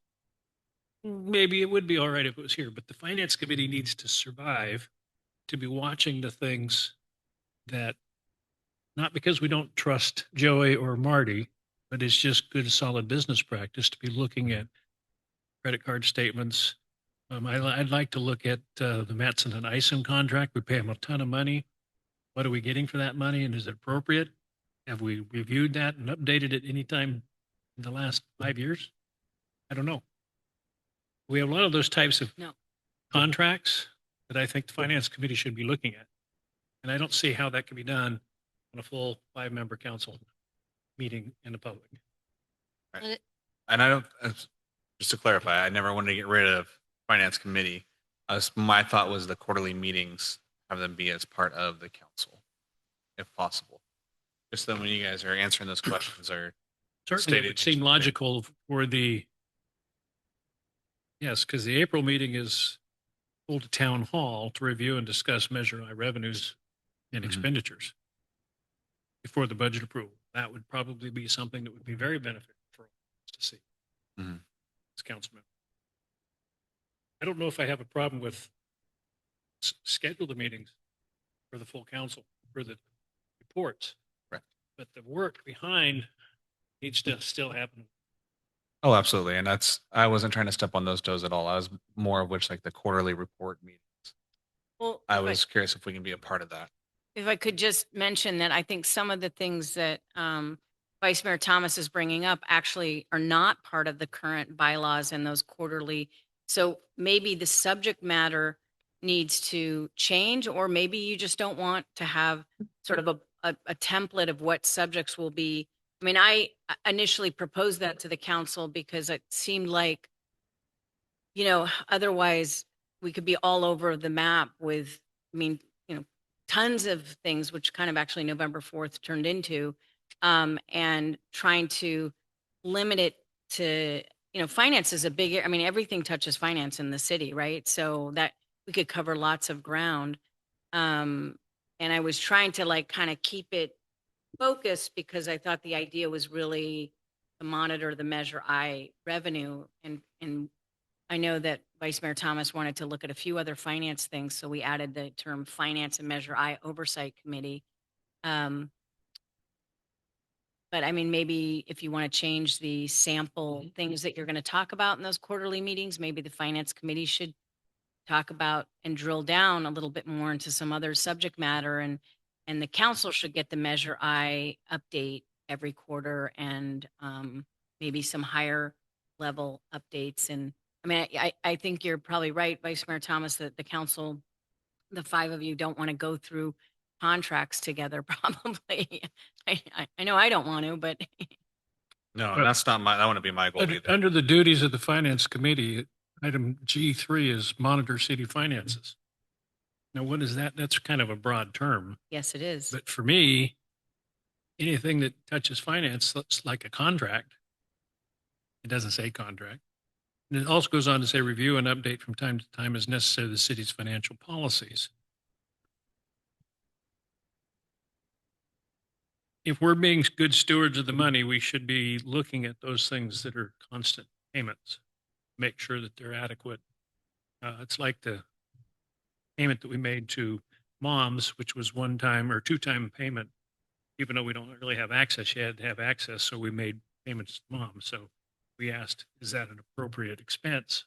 maybe it would be all right if it was here, but the finance committee needs to survive to be watching the things that, not because we don't trust Joey or Marty, but it's just good, solid business practice to be looking at credit card statements. I'd like to look at the Matson and Isom contract. We pay them a ton of money. What are we getting for that money, and is it appropriate? Have we reviewed that and updated it anytime in the last 5 years? I don't know. We have a lot of those types of contracts that I think the finance committee should be looking at. And I don't see how that can be done on a full 5-member council meeting in the public. Right. And I don't, just to clarify, I never wanted to get rid of finance committee. My thought was the quarterly meetings, have them be as part of the council, if possible. Just then when you guys are answering those questions or Certainly, it would seem logical for yes, because the April meeting is hold a town hall to review and discuss Measure I revenues and expenditures before the budget approval. That would probably be something that would be very beneficial for us to see as council members. I don't know if I have a problem with schedule the meetings for the full council, for the reports. Right. But the work behind needs to still happen. Oh, absolutely. And I wasn't trying to step on those toes at all. I was more of which like the quarterly report meetings. Well, I was curious if we can be a part of that. if I could just mention that I think some of the things that Vice Mayor Thomas is bringing up actually are not part of the current bylaws and those quarterly. So maybe the subject matter needs to change, or maybe you just don't want to have sort of a template of what subjects will be. I mean, I initially proposed that to the council because it seemed like, otherwise we could be all over the map with, tons of things, which kind of actually November 4th turned into, and trying to limit it to, finance is a big, everything touches finance in the city, right? So that we could cover lots of ground. And I was trying to kind of keep it focused because I thought the idea was really to monitor the Measure I revenue. And I know that Vice Mayor Thomas wanted to look at a few other finance things. So we added the term Finance and Measure I Oversight Committee. But maybe if you want to change the sample things that you're going to talk about in those quarterly meetings, maybe the Finance Committee should talk about and drill down a little bit more into some other subject matter, and the council should get the Measure I update every quarter, and maybe some higher level updates. And I think you're probably right, Vice Mayor Thomas, that the council, the 5 of you, don't want to go through contracts together probably. I know I don't want to, but No, Well, that's not that wouldn't be my goal either. Under the duties of the finance committee, item G3 is monitor city finances. Now, what is that? That's kind of a broad term, Yes, it is. but for me, anything that touches finance looks like a contract. It doesn't say contract. And it also goes on to say review and update from time to time as necessary the city's financial policies. If we're being good stewards of the money, we should be looking at those things that are constant payments, make sure that they're adequate. It's like the payment that we made to moms, which was one time or two-time payment. Even though we don't really have access, you had to have access, so we made payments to moms. So we asked, is that an appropriate expense?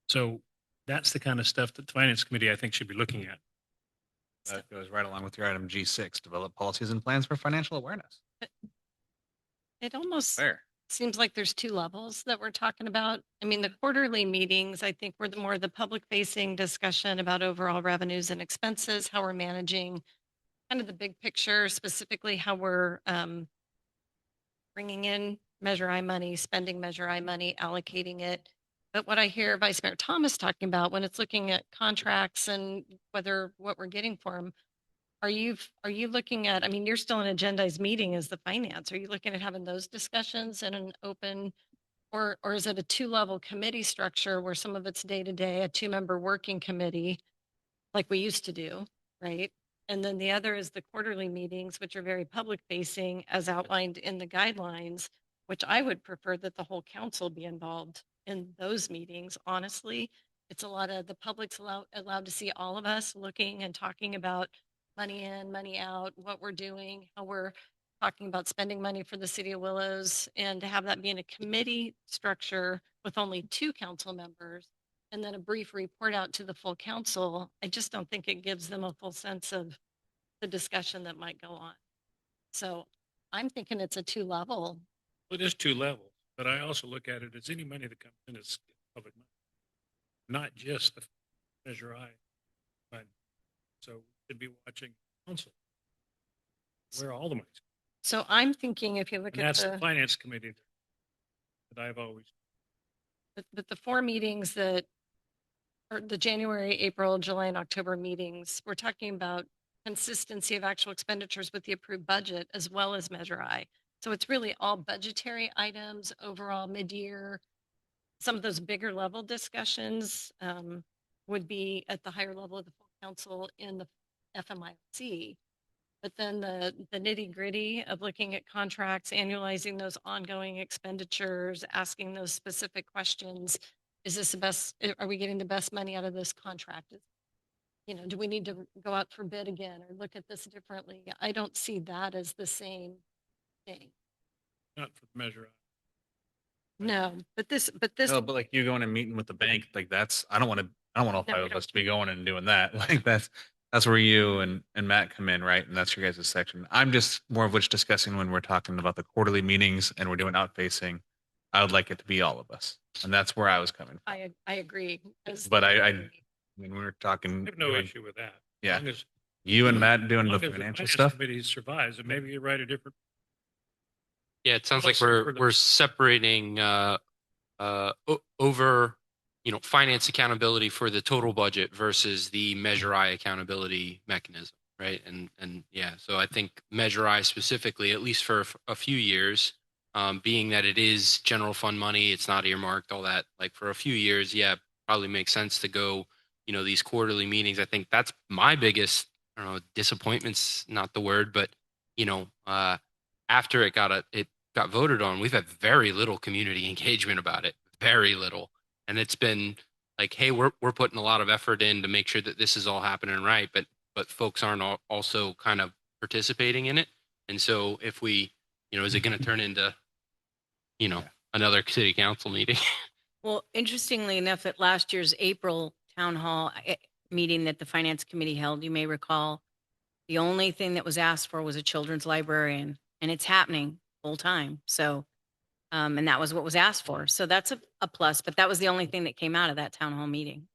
So that's the kind of stuff that the finance committee, I think, should be looking at. That goes right along with your item G6, develop policies and plans for financial awareness. It almost Fair. seems like there's two levels that we're talking about. I mean, the quarterly meetings, I think were the more the public facing discussion about overall revenues and expenses, how we're managing kind of the big picture, specifically how we're bringing in Measure I money, spending Measure I money, allocating it. But what I hear Vice Mayor Thomas talking about when it's looking at contracts and whether what we're getting for them, are you looking at, I mean, you're still an agendized meeting as the finance. Are you looking at having those discussions in an open, or is it a two-level committee structure where some of it's day-to-day, a two-member working committee like we used to do, right? And then the other is the quarterly meetings, which are very public facing as outlined in the guidelines, which I would prefer that the whole council be involved in those meetings. Honestly, it's a lot of the public's allowed to see all of us looking and talking about money in, money out, what we're doing, how we're talking about spending money for the city of Willows, and to have that be in a committee structure with only two council members and then a brief report out to the full council. I just don't think it gives them a full sense of the discussion that might go on. So I'm thinking it's a two-level. It is two levels, but I also look at it as any money that comes in is public money, not just the Measure I fund. So we should be watching council where all the money's. So I'm thinking if you look And at that's the the, finance committee that I've always. but the four meetings that are the January, April, July, and October meetings, we're talking about consistency of actual expenditures with the approved budget as well as Measure I. So it's really all budgetary items, overall mid-year. Some of those bigger level discussions would be at the higher level of the full council in the FMIC. But then the nitty gritty of looking at contracts, annualizing those ongoing expenditures, asking those specific questions. Is this the best, are we getting the best money out of this contract? You know, do we need to go out for bid again or look at this differently? I don't see that as the same thing. Not for Measure I. No, but this, No, but like you going and meeting with the bank, like that's, I don't want all No, five we of don't. us to be going and doing that. Like that's where you and Matt come in, right? And that's your guys' section. I'm just more of which discussing when we're talking about the quarterly meetings and we're doing out facing. I would like it to be all of us. And that's where I was coming from. I agree. But I mean, we're talking. I have no issue with that. Yeah. As long as- You and Matt doing as long the as financial finance stuff. Committee survives, and maybe you write a different. Yeah, it sounds like Policy for the- we're separating over, finance accountability for the total budget versus the Measure I accountability mechanism, right? And yeah, so I think Measure I specifically, at least for a few years, being that it is general fund money, it's not earmarked, all that. Like for a few years, yeah, probably makes sense to go, these quarterly meetings. I think that's my biggest, I don't know, disappointment's not the word, but after it got voted on, we've had very little community engagement about it, very little. And it's been like, hey, we're putting a lot of effort in to make sure that this is all happening right, but folks aren't also kind of participating in it. And so if we, is it going to turn into, another city council meeting? Well, interestingly enough, at last year's April town hall meeting that the finance committee held, you may recall, the only thing that was asked for was a children's librarian, and it's happening full time. So, and that was what was asked for. So that's a plus, but that was the only thing that came out of that town hall meeting.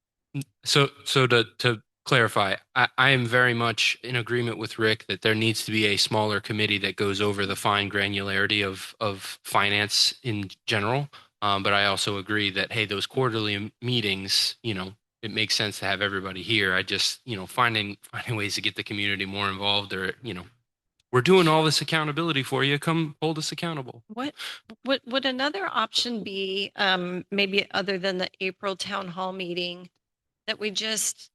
So to clarify, I am very much in agreement with Rick that there needs to be a smaller committee that goes over the fine granularity of finance in general. But I also agree that, hey, those quarterly meetings, it makes sense to have everybody here. I just, finding ways to get the community more involved, or, we're doing all this accountability for you. Come hold us accountable. What would another option be, maybe other than the April town hall meeting, that we just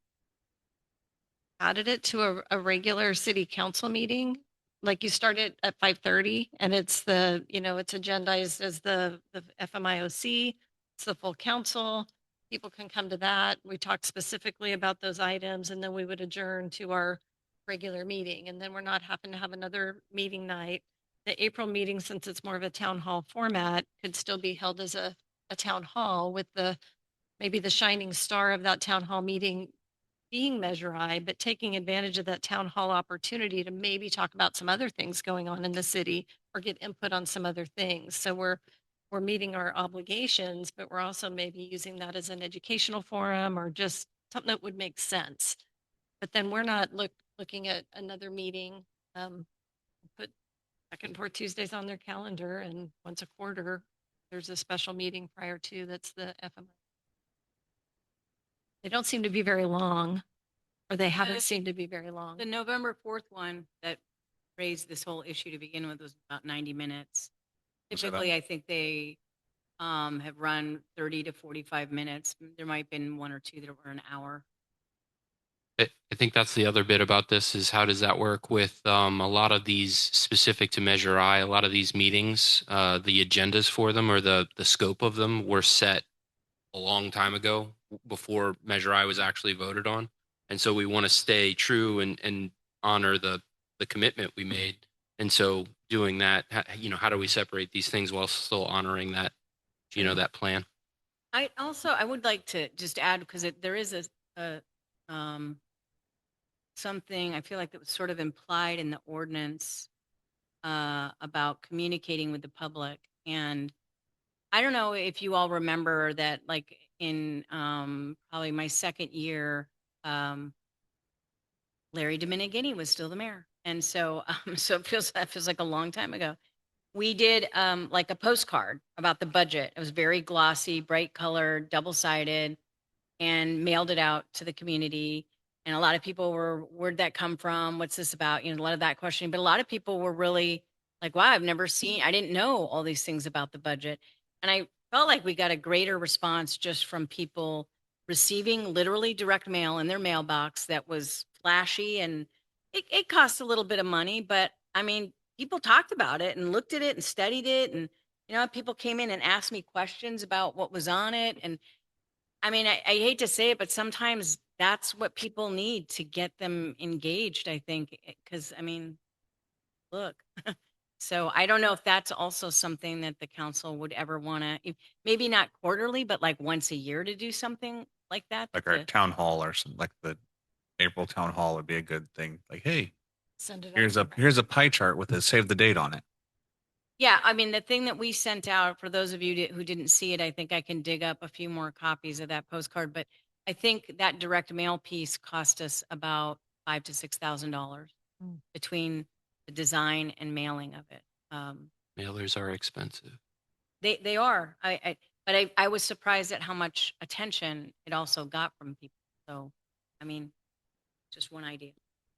added it to a regular city council meeting? Like you start it at 5:30 and it's it's agendized as the FMIOC, it's the full council. People can come to that. We talk specifically about those items and then we would adjourn to our regular meeting. And then we're not having to have another meeting night. The April meeting, since it's more of a town hall format, could still be held as a town hall with maybe the shining star of that town hall meeting being Measure I, but taking advantage of that town hall opportunity to maybe talk about some other things going on in the city or get input on some other things. So we're meeting our obligations, but we're also maybe using that as an educational forum or just something that would make sense. But then we're not looking at another meeting, put second and fourth Tuesdays on their calendar, and once a quarter, there's a special meeting prior to that's the FMI. They don't seem to be very long, or they haven't seemed to be very long. The November 4th one that raised this whole issue to begin with was about 90 minutes. What's that Typically, I think they have run 30 to 45 minutes. There might have been one or two that were an hour. I think that's the other bit about this is how does that work with a lot of these specific to Measure I, a lot of these meetings, the agendas for them or the scope of them were set a long time ago before Measure I was actually voted on. And so we want to stay true and honor the commitment we made. And so doing that, how do we separate these things while still honoring that, that plan? I would like to just add, because there is something I feel like that was sort of implied in the ordinance about communicating with the public. And I don't know if you all remember that, like in probably my second year, Larry Dominigini was still the mayor. And so, that feels like a long time ago. We did like a postcard about the budget. It was very glossy, bright colored, double-sided, and mailed it out to the community. And a lot of people were, where'd that come from? What's this about? A lot of that questioning. But a lot of people were really like, wow, I didn't know all these things about the budget. And I felt like we got a greater response just from people receiving literally direct mail in their mailbox that was flashy, and it cost a little bit of money, but I mean, people talked about it and looked at it and studied it. And, people came in and asked me questions about what was on it. And I mean, I hate to say it, but sometimes that's what people need to get them engaged, I think, because I mean, look. So I don't know if that's also something that the council would ever want to, maybe not quarterly, but like once a year to do something like that. Like our town hall or something, like the April town hall would be a good thing. Like, hey, Send it here's out. a pie chart with a save the date on it. Yeah, I mean, the thing that we sent out, for those of you who didn't see it, I think I can dig up a few more copies of that postcard, but I think that direct mail piece cost us about $5,000 to $6,000 between the design and mailing of it. Mailers are expensive. They are. But I was surprised at how much attention it also got from people. So, I mean, just one idea.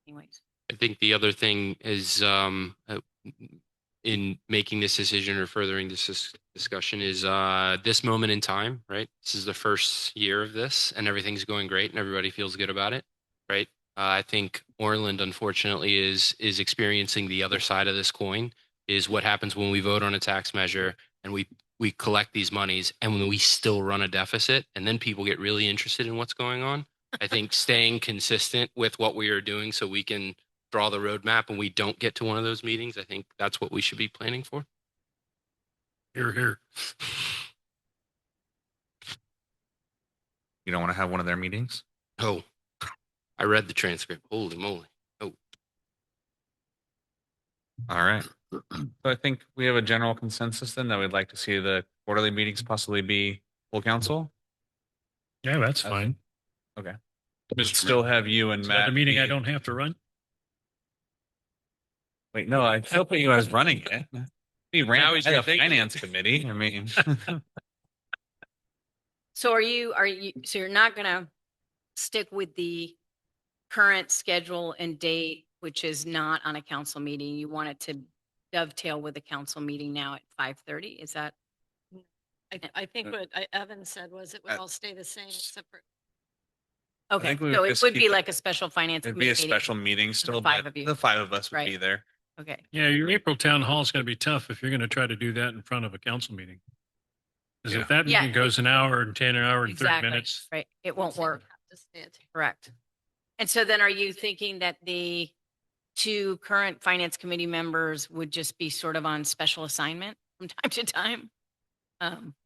Anyways. I think the other thing is in making this decision or furthering this discussion is this moment in time, right? This is the first year of this and everything's going great and everybody feels good about it, right? I think Orland, unfortunately, is experiencing the other side of this coin, is what happens when we vote on a tax measure and we collect these monies and when we still run a deficit and then people get really interested in what's going on. I think staying consistent with what we are doing so we can draw the roadmap and we don't get to one of those meetings, I think that's what we should be planning for. Here, here. You don't want to have one of their meetings? Oh, I read the transcript. Holy moly. Oh. All right. So I think we have a general consensus then that we'd like to see the quarterly meetings possibly be full council. Yeah, that's fine. Okay. We'd still have you and Is that Matt. a meeting I be- don't have to run? Wait, no, I still put you as running it. He ran Now he's the rethinking it. finance committee. I mean, So so you're not gonna stick with the current schedule and date, which is not on a council meeting? You want it to dovetail with the council meeting now at 5:30? Is that? I think what Evan said was it would Uh, all stay the same except for, Okay, think we would so it just would keep be it- like a special finance it'd committee be a meeting. special meeting still, five but of you. the five of us would Right. be there. Okay, Yeah, your April town hall is going to be tough if you're going to try to do that in front of a council meeting. Because Yeah. if that Yeah, meeting goes an hour and 10, an hour and 30 exactly, minutes, right. It won't work. have to stay at Correct. And so then are you thinking that the two current finance committee members would just be sort of on special assignment from time to time?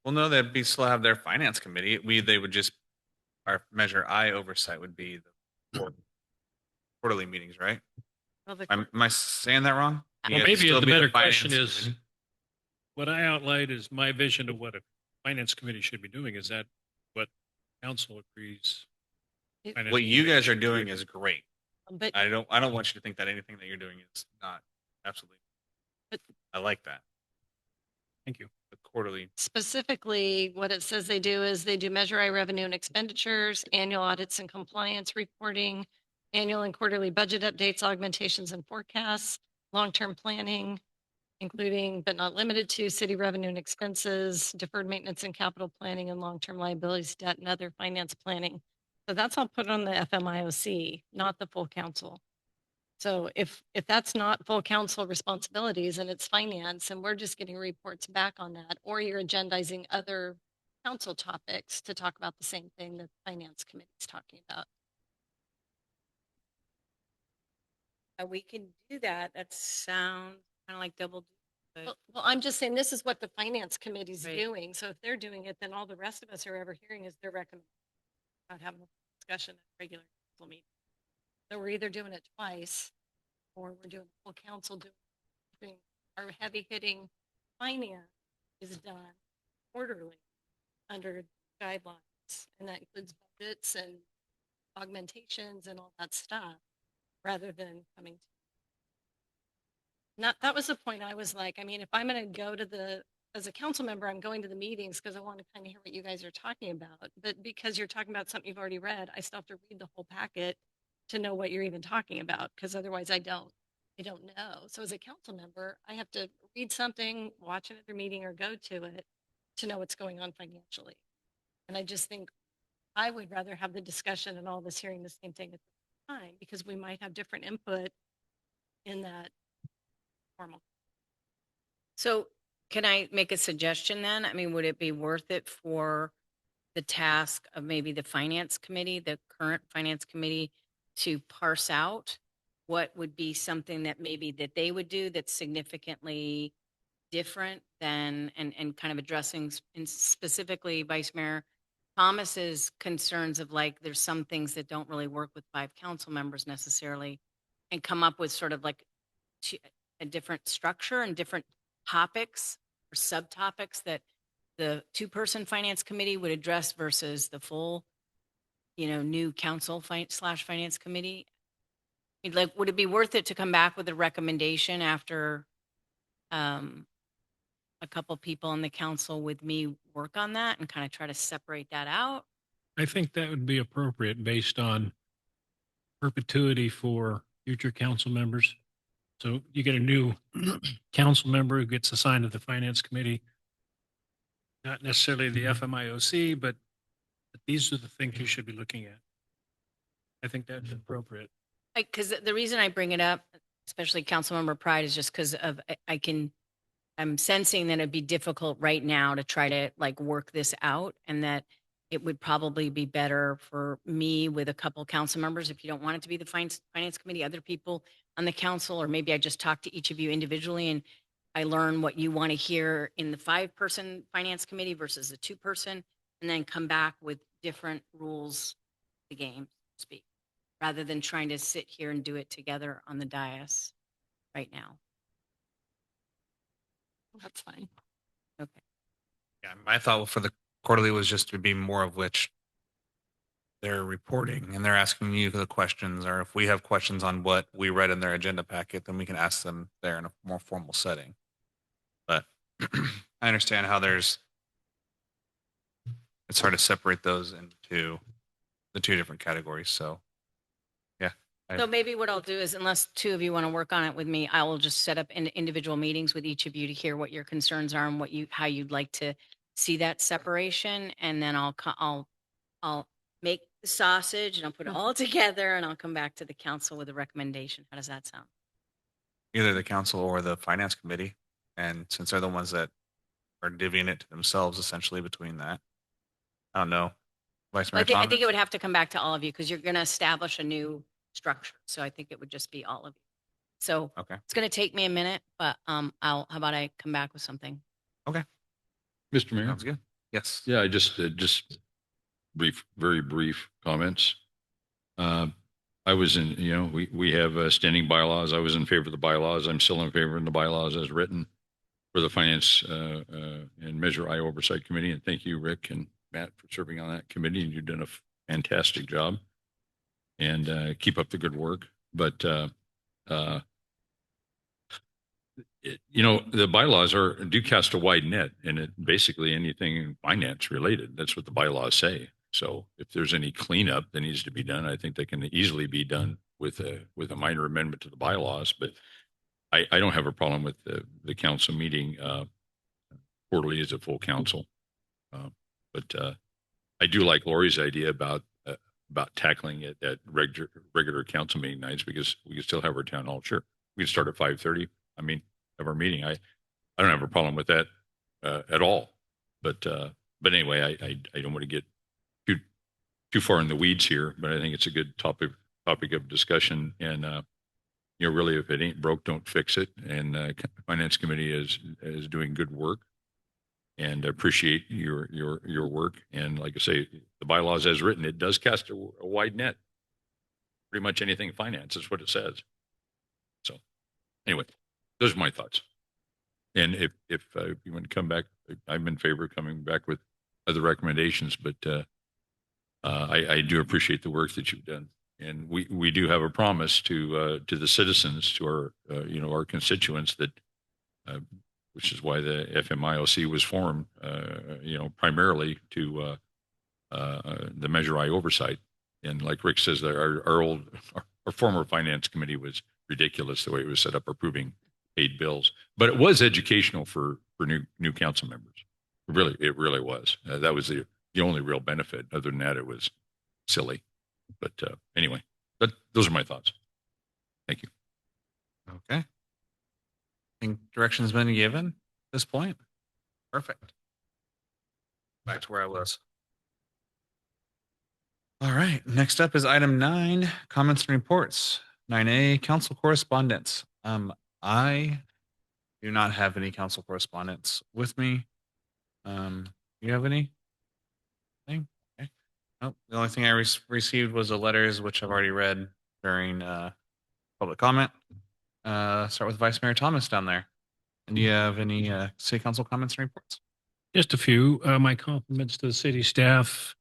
Well, no, they'd be still have their finance committee. They would just, our Measure I oversight would be the quarterly meetings, right? well, the Am I saying that wrong? well, You guys would maybe still the be better finance question is, committee? what I outlined is my vision of what a finance committee should be doing. Is that what council agrees? It- finance What you committee guys are should do? doing is great. but I don't want you to think that anything that you're doing is not absolutely. But- I like that. Thank you. The quarterly. specifically, what it says they do is they do Measure I revenue and expenditures, annual audits and compliance reporting, annual and quarterly budget updates, augmentations and forecasts, long-term planning, including but not limited to city revenue and expenses, deferred maintenance and capital planning, and long-term liabilities, debt, and other finance planning. So that's all put on the FMIOC, not the full council. So if that's not full council responsibilities and it's finance and we're just getting reports back on that, or you're agendizing other council topics to talk about the same thing that the finance committee is talking about. We can do that. That sounds kind of like double. But Well, I'm just saying this is what the finance committee's Right. doing. So if they're doing it, then all the rest of us are ever hearing is their recommendation, not having a discussion at regular council meeting. So we're either doing it twice or we're doing full council doing our heavy hitting finance is done quarterly under guidelines. And that includes budgets and augmentations and all that stuff rather than coming to. Not, that was the point I was like, I mean, if I'm going to go to as a council member, I'm going to the meetings because I want to kind of hear what you guys are talking about. But because you're talking about something you've already read, I still have to read the whole packet to know what you're even talking about, because otherwise I don't know. So as a council member, I have to read something, watch another meeting or go to it to know what's going on financially. And I just think I would rather have the discussion and all this hearing the same thing at the time, because we might have different input in that formal. So can I make a suggestion then? I mean, would it be worth it for the task of maybe the finance committee, the current finance committee, to parse out what would be something that maybe that they would do that's significantly different than, and kind of addressing specifically Vice Mayor Thomas's concerns of like, there's some things that don't really work with 5 council members necessarily, and come up with sort of like a different structure and different topics or subtopics that the 2-person finance committee would address versus the full, new council / finance committee. I mean, like, would it be worth it to come back with a recommendation after a couple people on the council with me work on that and kind of try to separate that out? I think that would be appropriate based on perpetuity for future council members. So you get a new council member who gets assigned to the finance committee, not necessarily the FMIOC, but these are the things you should be looking at. I think that's appropriate. Because the reason I bring it up, especially Councilmember Pride, is just because of I'm sensing that it'd be difficult right now to try to like work this out, and that it would probably be better for me with a couple council members, if you don't want it to be the finance committee, other people on the council, or maybe I just talk to each of you individually and I learn what you want to hear in the 5-person finance committee versus the 2-person, and then come back with different rules of the game, so to speak, rather than trying to sit here and do it together on the dais right now. That's fine. Okay. Yeah, my thought for the quarterly was just to be more of which they're reporting and they're asking you the questions, or if we have questions on what we read in their agenda packet, then we can ask them there in a more formal setting. But I understand how it's hard to separate those into the two different categories. So, yeah. So maybe what I'll do is, unless two of you want to work on it with me, I will just set up individual meetings with each of you to hear what your concerns are and how you'd like to see that separation. And then I'll make the sausage and I'll put it all together and I'll come back to the council with a recommendation. How does that sound? Either the council or the finance committee. And since they're the ones that are divvying it to themselves essentially between that. I don't know. Vice Mayor I think Thomas? it would have to come back to all of you because you're going to establish a new structure. So I think it would just be all of you. So Okay. it's going to take me a minute, but how about I come back with something? Mr. Mayor? Sounds good. Yes. Yeah, I just very brief comments. I was in, we have standing bylaws. I was in favor of the bylaws. I'm still in favor of the bylaws as written for the Finance and Measure I Oversight Committee. And thank you, Rick and Matt, for serving on that committee. And you've done a fantastic job. And keep up the good work. But the bylaws do cast a wide net, and it basically anything finance related. That's what the bylaws say. So if there's any cleanup that needs to be done, I think that can easily be done with a minor amendment to the bylaws. But I don't have a problem with the council meeting quarterly as a full council. But I do like Lori's idea about tackling it at regular council meeting nights, because we can still have our town hall. Sure, we can start at 5:30. I mean, have our meeting. I don't have a problem with that at all. But anyway, I don't want to get too far in the weeds here. But I think it's a good topic of discussion. And really, if it ain't broke, don't fix it. And Finance Committee is doing good work. And I appreciate your work. And like I say, the bylaws as written, it does cast a wide net. Pretty much anything finance is what it says. So anyway, those are my thoughts. And if you want to come back, I'm in favor of coming back with other recommendations. But I do appreciate the work that you've done. And we do have a promise to the citizens, to our our constituents, that which is why the FMIOC was formed, primarily to the Measure I oversight. And like Rick says, our former finance committee was ridiculous the way it was set up, approving paid bills. But it was educational for new council members. It really was. That was the only real benefit. Other than that, it was silly. But anyway, those are my thoughts. Thank you. Okay. I think direction's been given at this point. Perfect. Back to where I was. All right. Next up is item 9, comments and reports. 9A, council correspondence. I do not have any council correspondence with me. You have any? Okay. Nope. The only thing I received was the letters, which I've already read during public comment. Start with Vice Mayor Thomas down there. And do you have any city council comments and reports? Just a few. My compliments to the city staff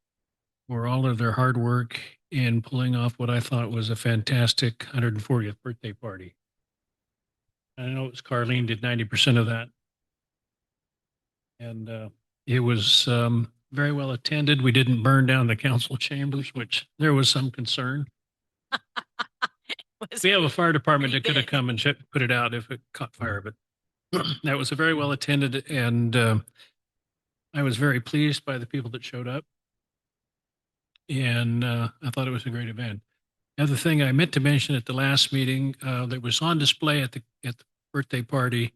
for all of their hard work in pulling off what I thought was a fantastic 140th birthday party. I know it was Carlene did 90% of that. And it was very well attended. We didn't burn down the council chambers, which there was some concern. We have a fire department that could have come and put it out if it caught fire, but that was a very well attended, and I was very pleased by the people that showed up. And I thought it was a great event. The other thing I meant to mention at the last meeting that was on display at the birthday party,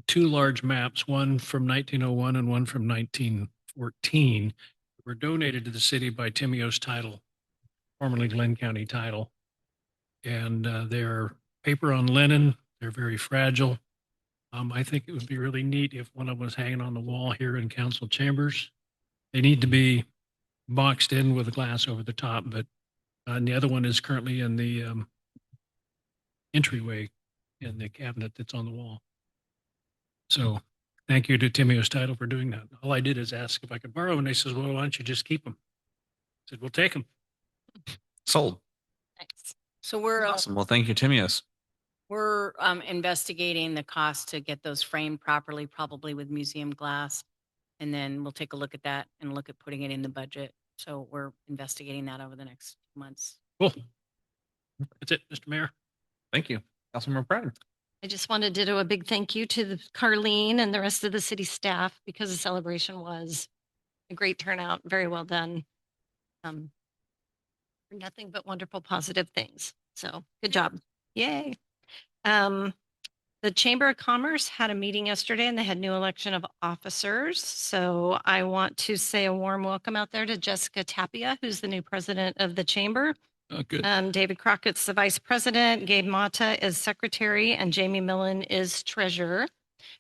2 large maps, one from 1901 and one from 1914, were donated to the city by Timeo's Title, formerly Glenn County Title. And they're paper on linen. They're very fragile. I think it would be really neat if one of them was hanging on the wall here in council chambers. They need to be boxed in with a glass over the top, but and the other one is currently in the entryway in the cabinet that's on the wall. So thank you to Timeo's Title for doing that. All I did is ask if I could borrow, and they says, well, why don't you just keep them? I said, we'll take them. Sold. Thanks. So we're, Awesome. Well, thank you, Timios. we're investigating the cost to get those framed properly, probably with museum glass. And then we'll take a look at that and look at putting it in the budget. So we're investigating that over the next months. Cool. That's it, Mr. Mayor. Thank you. Councilmember Pratt. I just wanted to do a big thank you to Carlene and the rest of the city staff because the celebration was a great turnout, very well done. Nothing but wonderful, positive things. So good job. Yay. The Chamber of Commerce had a meeting yesterday and they had new election of officers. So I want to say a warm welcome out there to Jessica Tapia, who's the new president of the chamber. Oh, good. David Crockett's the vice president, Gabe Mata is secretary, and Jamie Millen is treasurer.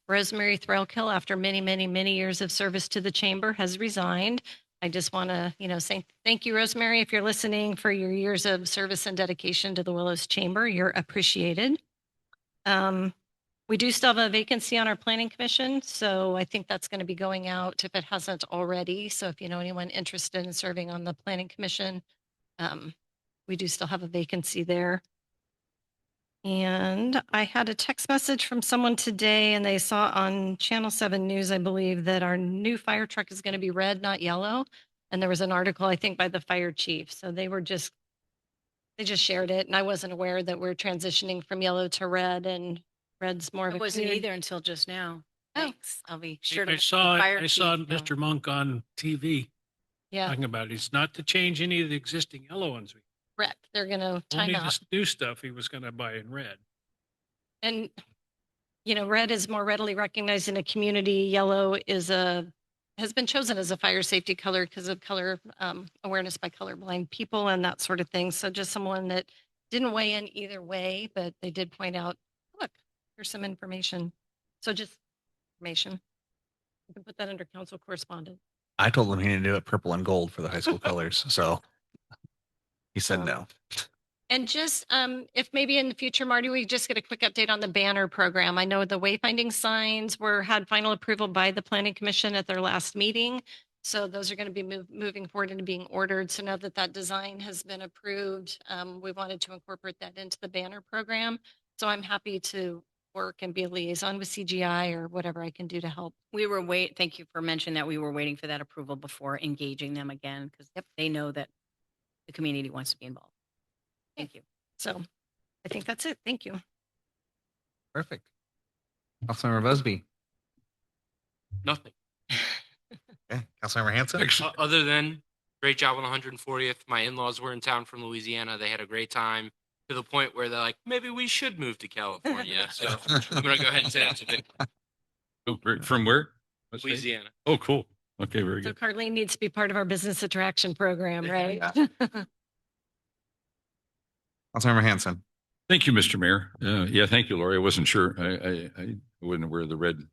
Rosemary Threlkill, after many, many, many years of service to the chamber, has resigned. I just want to, say thank you, Rosemary, if you're listening, for your years of service and dedication to the Willows Chamber. You're appreciated. We do still have a vacancy on our planning commission, so I think that's going to be going out if it hasn't already. So if you know anyone interested in serving on the planning commission, we do still have a vacancy there. And I had a text message from someone today and they saw on Channel 7 News, I believe, that our new fire truck is going to be red, not yellow. And there was an article, I think, by the fire chief. So they just shared it. And I wasn't aware that we're transitioning from yellow to red, and red's more of I a wasn't clear- either until just now. Oh. Thanks. I'll be sure to. I let the saw fire Mr. chief know. Monk on TV Yeah, talking about it. It's not to change any of the existing yellow ones. red. They're going to time Only out. this new stuff he was going to buy in red. And, red is more readily recognized in a community. Yellow has been chosen as a fire safety color because of color awareness by colorblind people and that sort of thing. So just someone that didn't weigh in either way, but they did point out, look, here's some information. So just information. You can put that under council correspondence. I told him he needed to do it purple and gold for the high school colors. So he said no. And just if maybe in the future, Marty, we just get a quick update on the banner program. I know the wayfinding signs had final approval by the planning commission at their last meeting. So those are going to be moving forward into being ordered. So now that that design has been approved, we wanted to incorporate that into the banner program. So I'm happy to work and be a liaison with CGI or whatever I can do to help. Thank you for mentioning that. We were waiting for that approval before engaging them again because they know that the community wants to be involved. Thank you. So I think that's it. Thank you. Perfect. Councilmember Busby. Nothing. Okay. Councilmember Hanson. Other than great job on the 140th. My in-laws were in town from Louisiana. They had a great time to the point where they're like, maybe we should move to California. So I'm going to go ahead and say that's a big From where? What state? Louisiana. Oh, cool. Okay, very So good. Carlene needs to be part of our business attraction program, right? Councilmember Hanson. Thank you, Mr. Mayor. Yeah, thank you, Lori. I wasn't sure. I wasn't aware of the red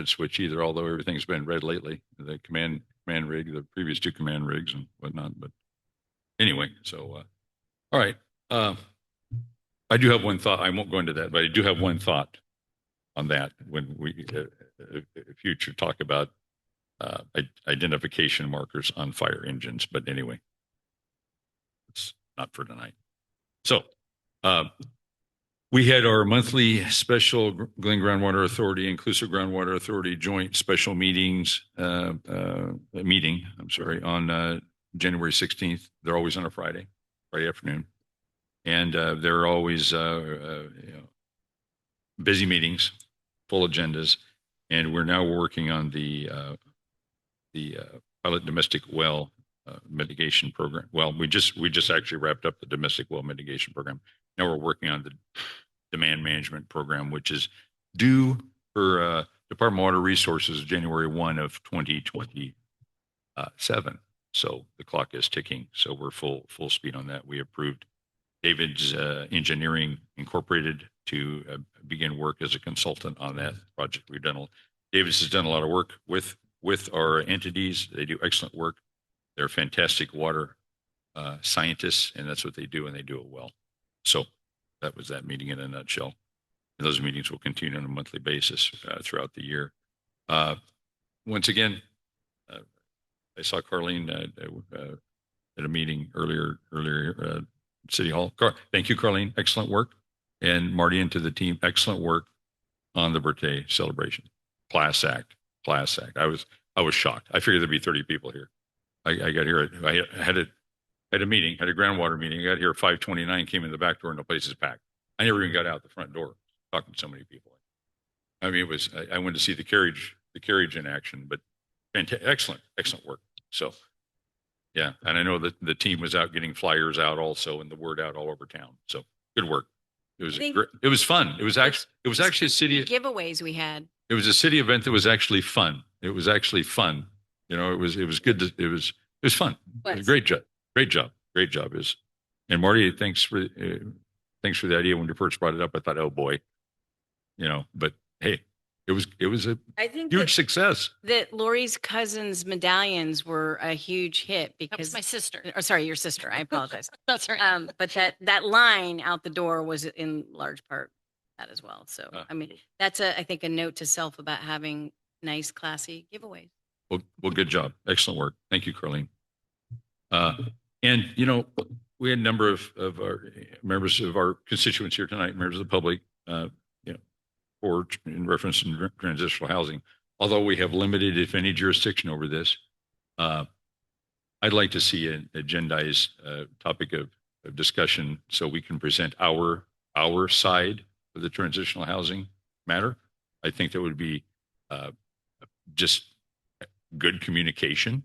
switch either, although everything's been red lately. The command rig, the previous two command rigs and whatnot. But anyway, so all right. I do have one thought. I won't go into that, but I do have one thought on that when we future talk about identification markers on fire engines. But anyway, it's not for tonight. So we had our monthly special Glen Groundwater Authority, Inclusive Groundwater Authority joint special meeting, on January 16th. They're always on a Friday afternoon. And they're always busy meetings, full agendas. And we're now working on the pilot domestic well mitigation program. Well, we just actually wrapped up the domestic well mitigation program. Now we're working on the demand management program, which is due for Department of Water Resources January 1 of 2027. So the clock is ticking. So we're full speed on that. We approved David's Engineering Incorporated to begin work as a consultant on that project. David's has done a lot of work with our entities. They do excellent work. They're fantastic water scientists, and that's what they do, and they do it well. So that was that meeting in a nutshell. And those meetings will continue on a monthly basis throughout the year. Once again, I saw Carlene at a meeting earlier, City Hall. Thank you, Carlene. Excellent work. And Marty and to the team, excellent work on the birthday celebration. Class act. I was shocked. I figured there'd be 30 people here. I got here. I had a meeting, had a groundwater meeting. I got here at 5:29, came in the back door and the place is packed. I never even got out the front door talking to so many people. I mean, I went to see the carriage in action, but excellent work. So yeah. And I know that the team was out getting flyers out also and the word out all over town. So good work. It was think- great. It was fun. It was actually a city. Giveaways we had. It was a city event that was actually fun. It was actually fun. You know, it was good. It was fun. Was. Great job. And Marty, thanks for the idea when you first brought it up. I thought, oh boy, you know, but hey, it was a I think huge success. that Lori's cousin's medallions were a huge hit That was because my sister. oh, sorry, your sister. I apologize. That's right. But that line out the door was in large part that as well. So I mean, that's I think a note to self about having nice, classy giveaways. Well, good job. Excellent work. Thank you, Carlene. And you know, we had a number of our members of our constituents here tonight, members of the public, you know, or in reference to transitional housing. Although we have limited, if any, jurisdiction over this, I'd like to see an agendized topic of discussion so we can present our side of the transitional housing matter. I think that would be just good communication.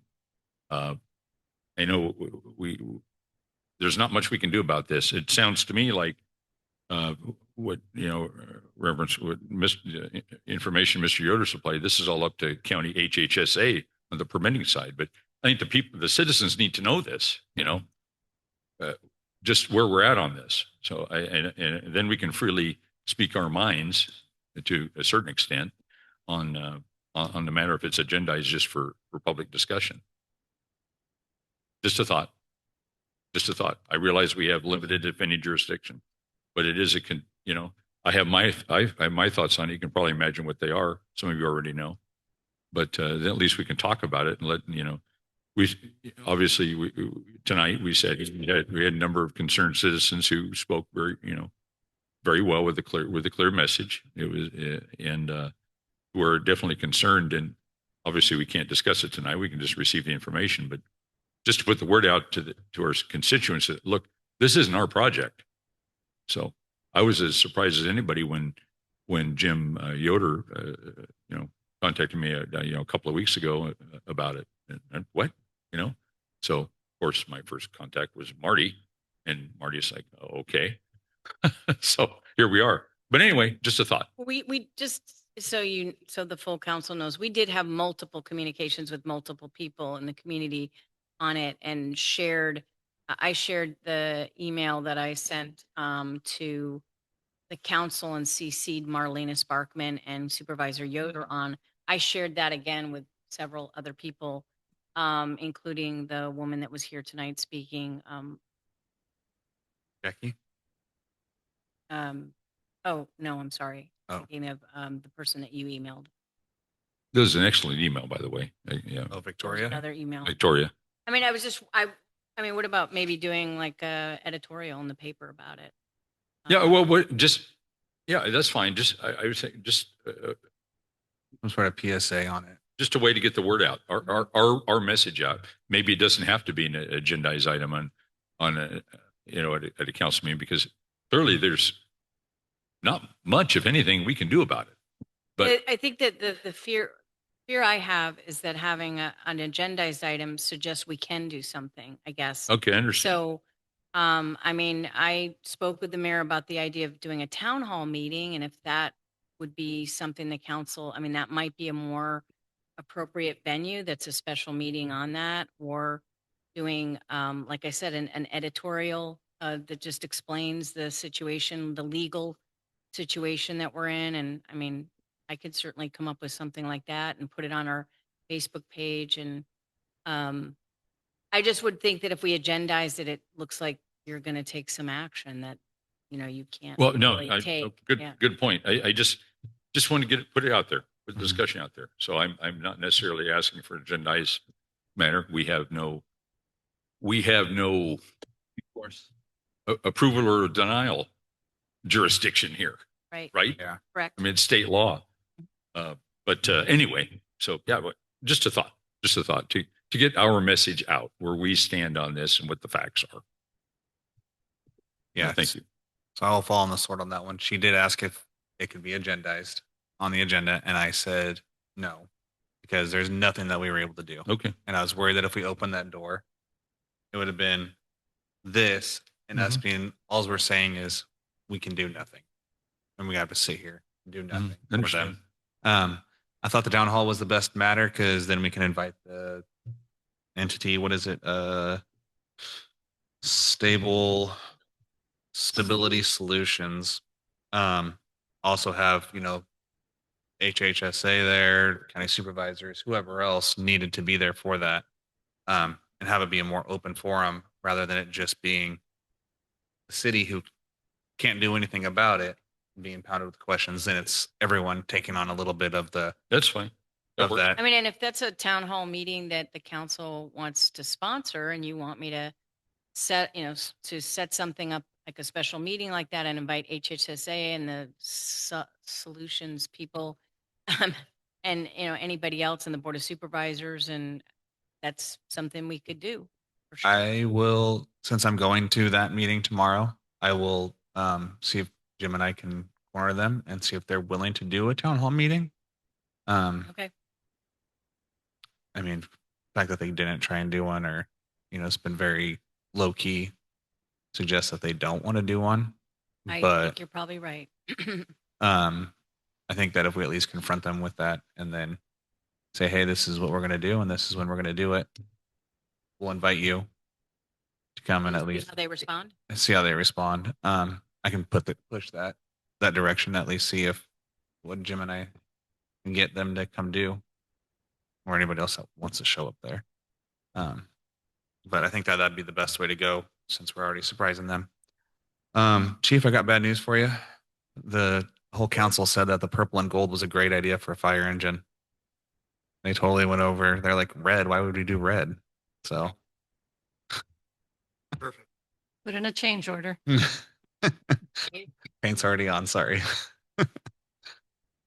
I know there's not much we can do about this. It sounds to me like what, you know, reference what information Mr. Yoder supplied. This is all up to county HHSA on the permitting side. But I think the citizens need to know this, you know, just where we're at on this. So and then we can freely speak our minds to a certain extent on the matter if it's agendized just for public discussion. Just a thought. I realize we have limited, if any, jurisdiction, but it is you know, I have my thoughts on it. You can probably imagine what they are. Some of you already know, but then at least we can talk about it and let, you know, tonight we said we had a number of concerned citizens who spoke very well with a clear message. It was, and we're definitely concerned, and obviously we can't discuss it tonight. We can just receive the information, but just to put the word out to our constituents that, look, this isn't our project. So I was as surprised as anybody when Jim Yoder, you know, contacted me, you know, a couple of weeks ago about it. And what, you know? So of course my first contact was Marty, and Marty's like, oh, okay. So here we are. But anyway, just a thought. We just so the full council knows, we did have multiple communications with multiple people in the community on it, and I shared the email that I sent to the council and CC'd Marlena Sparkman and Supervisor Yoder on. I shared that again with several other people, including the woman that was here tonight speaking. Jackie? Oh, no, I'm sorry. Oh. Thinking of the person that you emailed. This is an excellent email, by the way. Yeah, Oh, Victoria? Another email. Victoria. I mean, I mean, what about maybe doing like a editorial in the paper about it? Yeah, well, yeah, that's fine. Just, I would say just, Some sort of PSA on it. just a way to get the word out, our message out. Maybe it doesn't have to be an agendized item on a, you know, at a council meeting, because clearly there's not much, if anything, we can do about it. But I think that the fear I have is that having an agendized item suggests we can do something, I guess. okay, I understand. So, I mean, I spoke with the mayor about the idea of doing a town hall meeting, and if that would be something the council, I mean, that might be a more appropriate venue. That's a special meeting on that, or doing, like I said, an editorial that just explains the situation, the legal situation that we're in. And I mean, I could certainly come up with something like that and put it on our Facebook page. And I just would think that if we agendized it, it looks like you're going to take some action that, you know, you can't. Well, no, really take. Yeah. good point. I just want to put it out there, put the discussion out there. So I'm not necessarily asking for an agendized matter. We have no we have no, of course, approval or denial jurisdiction here, Right. right? Yeah. Correct. I mean, it's state law. But anyway, so yeah, but just a thought to get our message out where we stand on this and what the facts are. Yeah. Thank you. So I'll fall on the sword on that one. She did ask if it could be agendized on the agenda, and I said no, because there's nothing that we were able to do. Okay. And I was worried that if we opened that door, it would have been this, and us being, all we're saying is we can do nothing. And we have to sit here and do nothing for Understand. them. I thought the town hall was the best matter because then we can invite the entity. What is it? Stability Solutions. Also have, HHSA there, county supervisors, whoever else needed to be there for that. And have it be a more open forum rather than it just being the city who can't do anything about it being pounded with questions. Then it's everyone taking on a little bit of That's fine. of works. that. I mean, and if that's a town hall meeting that the council wants to sponsor and you want me to set, to set something up like a special meeting like that and invite HHSA and the solutions people and, anybody else in the board of supervisors, and that's something we could do. For sure. I will, since I'm going to that meeting tomorrow, I will see if Jim and I can corner them and see if they're willing to do a town hall meeting. Okay. I mean, the fact that they didn't try and do one, or, it's been very low key, suggests that they don't want to do one. I But think you're probably right. I think that if we at least confront them with that and then say, hey, this is what we're going to do and this is when we're going to do it, we'll invite you to come and at least How they respond. see how they respond. I can push that direction, at least see if what Jim and I can get them to come do, or anybody else that wants to show up there. But I think that that'd be the best way to go since we're already surprising them. Chief, I got bad news for you. The whole council said that the purple and gold was a great idea for a fire engine. They totally went over. They're like, red. Why would we do red? So Put in a change order. paint's already on. Sorry.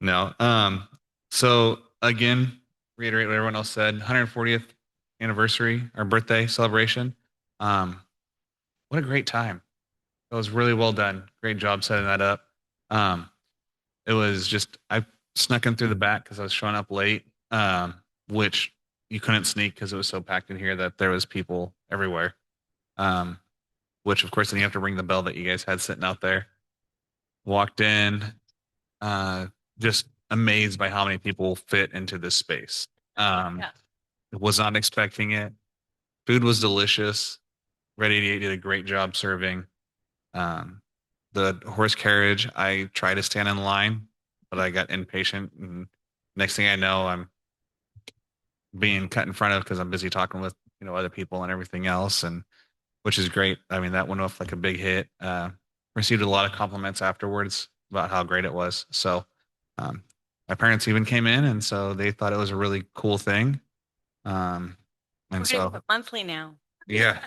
No. So again, reiterate what everyone else said. 140th anniversary or birthday celebration. What a great time. It was really well done. Great job setting that up. It was just, I snuck in through the back because I was showing up late, which you couldn't sneak because it was so packed in here that there was people everywhere. Which of course then you have to ring the bell that you guys had sitting out there. Walked in, just amazed by how many people fit into this space. Was not expecting it. Food was delicious. Red 88 did a great job serving. The horse carriage, I tried to stand in line, but I got impatient. And next thing I know, I'm being cut in front of because I'm busy talking with, other people and everything else. And which is great. I mean, that went off like a big hit. Received a lot of compliments afterwards about how great it was. So, my parents even came in, and so they thought it was a really cool thing. And We're so, gonna put monthly now. yeah.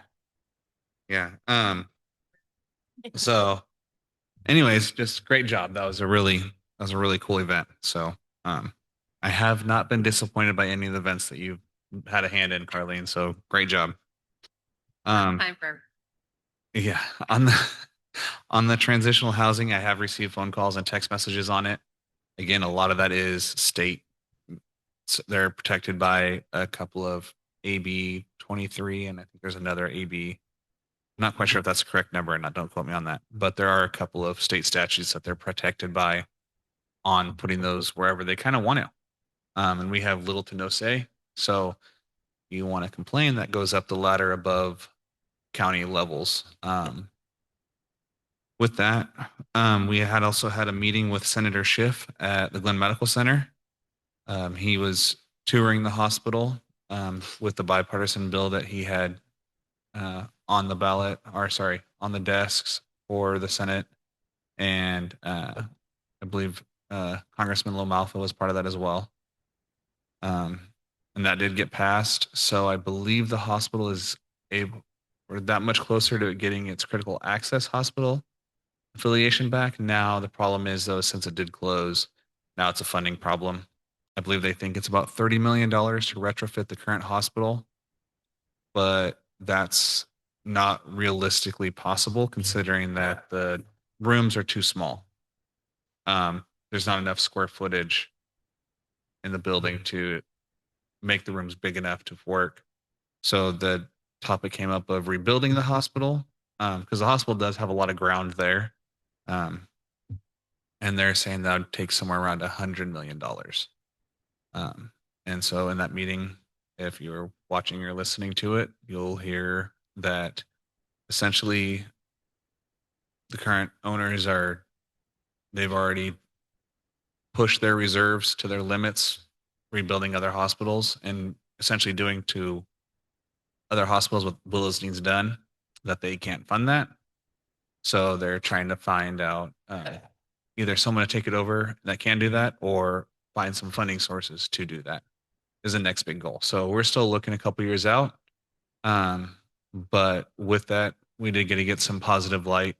Yeah. So anyways, just great job. That was a really cool event. So, I have not been disappointed by any of the events that you've had a hand in, Carlene. So great job. Time for Yeah, on the transitional housing, I have received phone calls and text messages on it. Again, a lot of that is state. They're protected by a couple of AB 23, and I think there's another AB. I'm not quite sure if that's the correct number or not. Don't quote me on that. But there are a couple of state statutes that they're protected by on putting those wherever they kind of want to. And we have little to no say. So you want to complain, that goes up the ladder above county levels. With that, we had also had a meeting with Senator Schiff at the Glenn Medical Center. He was touring the hospital with the bipartisan bill that he had on the ballot, or sorry, on the desks for the Senate. And I believe Congressman Lomalfa was part of that as well. And that did get passed. So I believe the hospital is we're that much closer to it getting its critical access hospital affiliation back. Now the problem is though, since it did close, now it's a funding problem. I believe they think it's about $30 million to retrofit the current hospital, but that's not realistically possible considering that the rooms are too small. There's not enough square footage in the building to make the rooms big enough to work. So the topic came up of rebuilding the hospital, because the hospital does have a lot of ground there. And they're saying that would take somewhere around $100 million. And so in that meeting, if you're watching or listening to it, you'll hear that essentially the current owners they've already pushed their reserves to their limits, rebuilding other hospitals and essentially doing to other hospitals what Willows needs done, that they can't fund that. So they're trying to find out either someone to take it over that can do that or find some funding sources to do that is the next big goal. So we're still looking a couple years out. But with that, we did get some positive light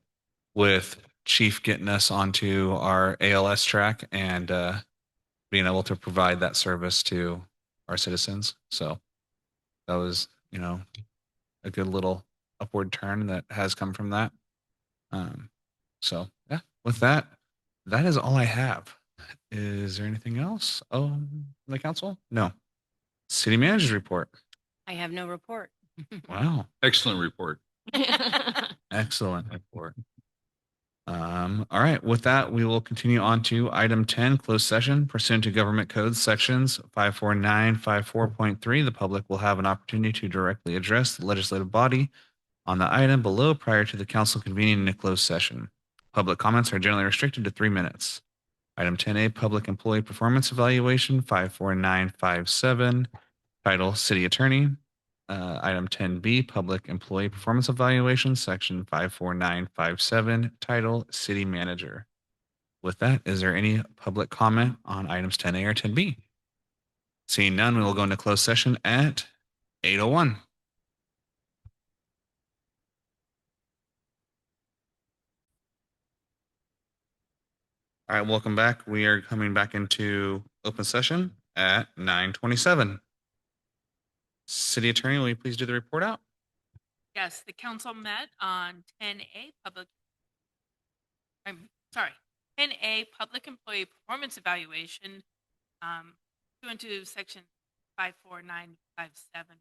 with Chief getting us onto our ALS track and being able to provide that service to our citizens. So that was, a good little upward turn that has come from that. So yeah, with that, that is all I have. Is there anything else? Oh, the council? No. City manager's report. I have no report. Wow. Excellent report. Excellent report. All right. With that, we will continue on to item 10, closed session pursuant to government code sections 549, 54.3. The public will have an opportunity to directly address the legislative body on the item below prior to the council convening in a closed session. Public comments are generally restricted to 3 minutes. Item 10A, public employee performance evaluation 54957, title city attorney. Item 10B, public employee performance evaluation, section 54957, title city manager. With that, is there any public comment on items 10A or 10B? Seeing none, we will go into closed session at 8:01. All right, welcome back. We are coming back into open session at 9:27. City attorney, will you please do the report out? Yes, the council met on 10A public employee performance evaluation, pursuant to section 54957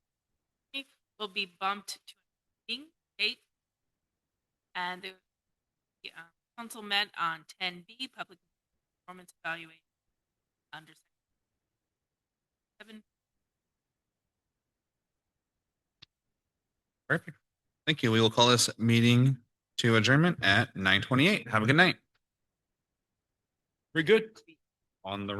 will be bumped to a meeting date. And the council met on 10B public performance evaluation under section 7. Perfect. Thank you. We will call this meeting to adjournment at 9:28. Have a good night. Very good. On the